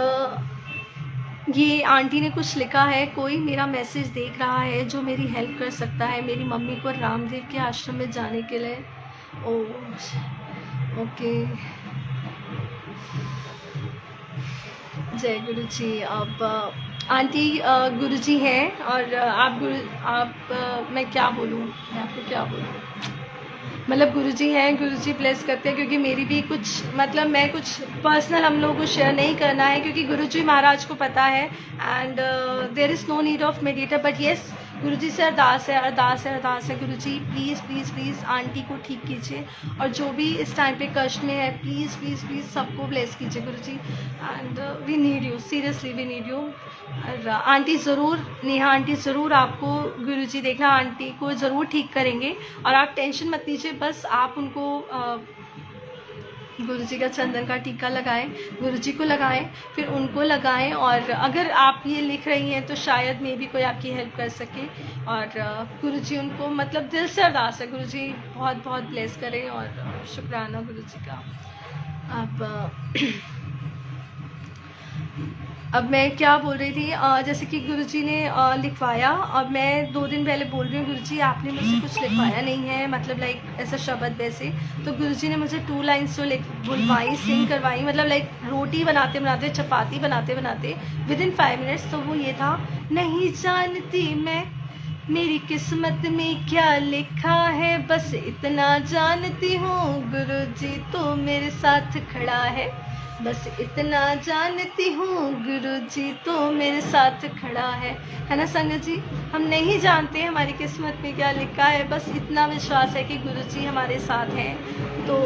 ये आंटी ने कुछ लिखा है, कोई मेरा मैसेज देख रहा है जो मेरी हेल्प कर सकता है मेरी मम्मी को रामदेव के आश्रम में जाने के लिए। ओके, जय गुरु जी। अब आंटी गुरु जी हैं, और मैं क्या बोलूँ, मैं आपको क्या बोलूँ, मतलब गुरुजी हैं, गुरुजी ब्लेस करते हैं, क्योंकि मेरी भी कुछ मतलब मैं कुछ पर्सनल हम लोगों को शेयर नहीं करना है, क्योंकि गुरुजी महाराज को पता है, and there is no need of mediator, but yes Guruji से अरदास है गुरुजी प्लीज़ आंटी को ठीक कीजिए, और जो भी इस टाइम पे कष्ट में है प्लीज़ सबको ब्लेस कीजिए Guruji, and we need you, seriously we need you. और आंटी ज़रूर, नेहा आंटी ज़रूर आपको गुरुजी देखना, आंटी को ज़रूर ठीक करेंगे, और आप टेंशन मत लीजिए, बस आप उनको गुरुजी का चंदन का टीका लगाएं, गुरुजी को लगाएं, फिर उनको लगाएं, और अगर आप ये लिख रही हैं तो शायद मे भी कोई आपकी हेल्प कर सके, और गुरुजी उनको मतलब दिल से अरदास है गुरुजी बहुत बहुत ब्लेस करें, और शुक्राना गुरुजी का। अब मैं क्या बोल रही थी, जैसे कि गुरुजी ने लिखवाया, अब मैं 2 दिन पहले बोल रही हूँ गुरुजी आपने मुझसे कुछ लिखवाया नहीं है, मतलब लाइक ऐसा शब्द वैसे, तो गुरुजी ने मुझे 2 लाइन्स जो बुलवाई, सिंग करवाई, मतलब लाइक रोटी बनाते बनाते, चपाती बनाते बनाते विदिन 5 मिनट्स, तो वो ये था, नहीं जानती मैं मेरी किस्मत में क्या लिखा है, बस इतना जानती हूँ गुरुजी तो मेरे साथ खड़ा है, बस इतना जानती हूँ गुरुजी तो मेरे साथ खड़ा है ना संगत जी। हम नहीं जानते हमारी किस्मत में क्या लिखा है, बस इतना विश्वास है कि गुरुजी हमारे साथ हैं। तो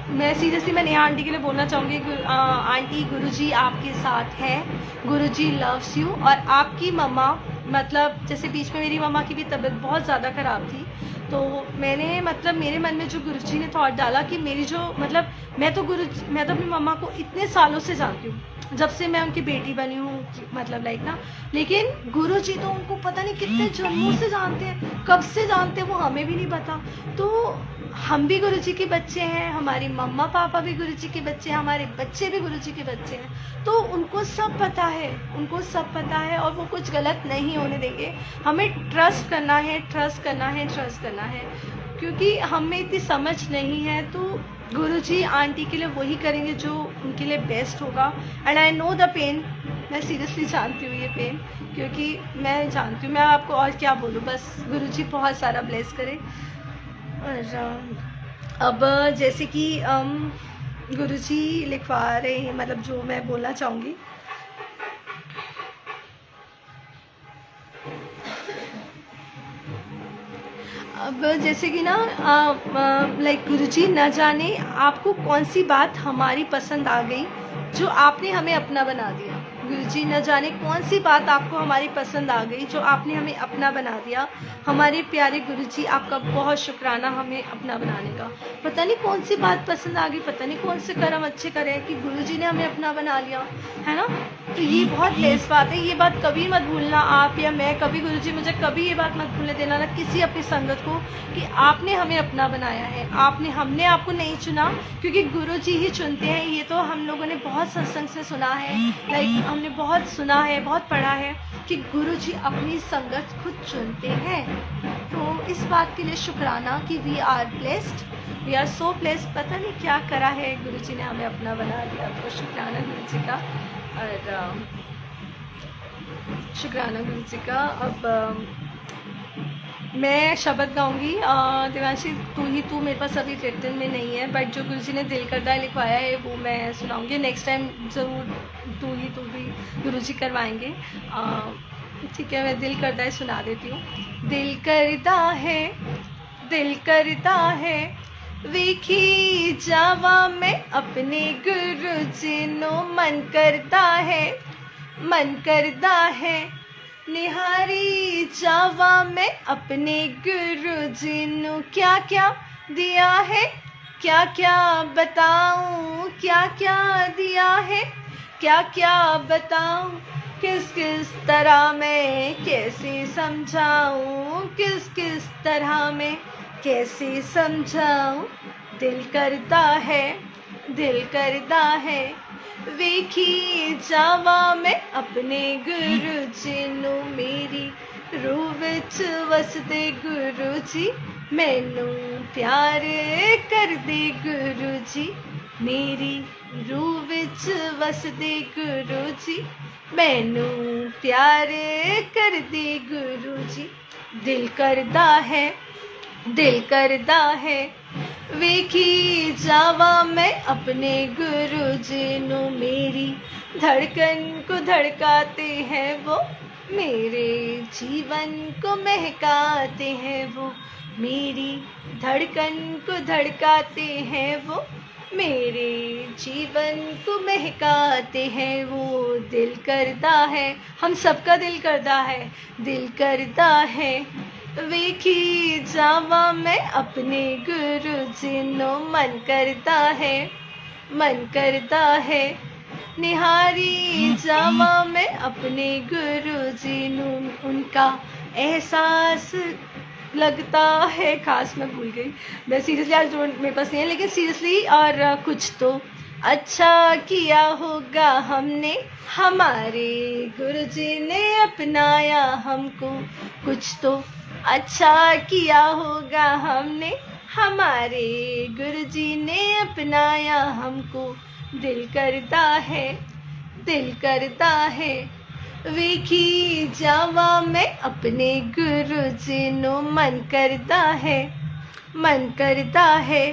मैं सीरियसली मैं नेहा आंटी के लिए बोलना चाहूँगी, आंटी गुरुजी आपके साथ है, गुरुजी लव्स यू, और आपकी मम्मा मतलब जैसे बीच में मेरी मम्मा की भी तबीयत बहुत ज़्यादा ख़राब थी, तो मैंने मतलब मेरे मन में जो गुरुजी ने थॉट डाला कि मेरी जो मतलब मैं तो अपनी मम्मा को इतने सालों से जानती हूँ, जब से मैं उनकी बेटी बनी हूँ, मतलब लाइक ना, लेकिन गुरुजी तो उनको पता नहीं कितने जन्मों से जानते हैं, कब से जानते हैं वो हमें भी नहीं पता। तो हम भी गुरुजी के बच्चे हैं, हमारी मम्मा पापा भी गुरुजी के बच्चे हैं, हमारे बच्चे भी गुरुजी के बच्चे हैं, तो उनको सब पता है, उनको सब पता है और वो कुछ गलत नहीं होने देंगे। हमें ट्रस्ट करना है, ट्रस्ट करना है, ट्रस्ट करना है, क्योंकि हमें इतनी समझ नहीं है, तो गुरुजी आंटी के लिए वही करेंगे जो उनके लिए बेस्ट होगा। And I know the pain, मैं सीरियसली जानती हूँ ये पेन, क्योंकि मैं जानती हूँ, मैं आपको और क्या बोलूँ, बस गुरुजी बहुत सारा ब्लेस करे। और अब जैसे कि गुरुजी लिखवा रहे हैं, मतलब जो मैं बोलना चाहूँगी, अब जैसे कि ना लाइक गुरुजी न जाने आपको कौन सी बात हमारी पसंद आ गई जो आपने हमें अपना बना दिया। गुरुजी न जाने कौन सी बात आपको हमारी पसंद आ गई जो आपने हमें अपना बना दिया। हमारे प्यारे गुरुजी, आपका बहुत शुक्राना हमें अपना बनाने का। पता नहीं कौन सी बात पसंद आ गई, पता नहीं कौन से कर्म अच्छे करे कि गुरुजी ने हमें अपना बना लिया, है ना। तो ये बहुत लेस बात है, ये बात कभी मत भूलना, आप या मैं कभी, गुरुजी मुझे कभी ये बात मत भूलने देना ना किसी अपनी संगत को, कि आपने हमें अपना बनाया है। हमने आपको नहीं चुना, क्योंकि गुरुजी ही चुनते हैं। ये तो हम लोगों ने बहुत सत्संग से सुना है, लाइक हमने बहुत सुना है, बहुत पढ़ा है कि गुरुजी अपनी संगत खुद चुनते हैं। तो इस बात के लिए शुक्राना कि we are blessed, we are so blessed. पता नहीं क्या करा है, गुरुजी ने हमें अपना बना दिया, तो शुक्राना गुरुजी का। और शुक्राना गुरुजी का। अब मैं शब्द गाऊंगी, देवांशी तू ही तू मेरे पास अभी रिटन में नहीं है, बट जो गुरुजी ने दिल करदा लिखवाया है वो मैं सुनाऊंगी। नेक्स्ट टाइम ज़रूर तू भी गुरुजी करवाएंगे। ठीक है, मैं दिल करदा सुना देती हूँ। दिल करदा है वेखी जावा मैं अपने गुरुजी नो, मन करदा है निहारी जावा मैं अपने गुरुजी नु। क्या क्या दिया है, क्या क्या बताऊं, क्या क्या दिया है, क्या क्या बताऊं, किस किस तरह मैं कैसे समझाऊं, किस किस तरह मैं कैसे समझाऊं। दिल करता है वेखी जावा मैं अपने गुरुजी नु, मेरी रूह विच वसदे गुरुजी, मैनू प्यार कर दे गुरुजी, मेरी रूह विच वसदे गुरुजी, मैनू प्यार कर दे गुरुजी। दिल करदा है वेखी जावा मैं अपने गुरुजी नु, मेरी धड़कन को धड़काते हैं वो, मेरे जीवन को महकाते हैं वो, मेरी धड़कन को धड़काते हैं वो, मेरे जीवन को महकाते हैं वो। दिल करता है, हम सबका दिल करता है, दिल करता है वेखी जावा मैं अपने गुरुजी नो, मन करता है निहारी जावा मैं अपने गुरुजी नु, उनका एहसास लगता है खास। मैं भूल गई, मैं सीरियसली आज मेरे पास नहीं है, लेकिन सीरियसली और कुछ तो अच्छा किया होगा हमने, हमारे गुरुजी ने अपनाया हमको, कुछ तो अच्छा किया होगा हमने, हमारे गुरुजी ने अपनाया हमको। दिल करता है वेखी जावा मैं अपने गुरुजी नु, मन करता है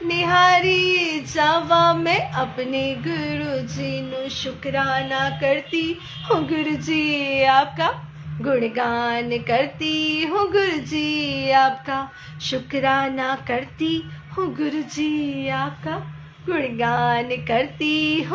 निहारी जावा मैं अपने गुरुजी नु। शुक्राना करती हूँ गुरुजी आपका, गुणगान करती हूँ गुरुजी आपका, शुक्राना करती हूँ गुरुजी आपका, गुणगान करती हूँ।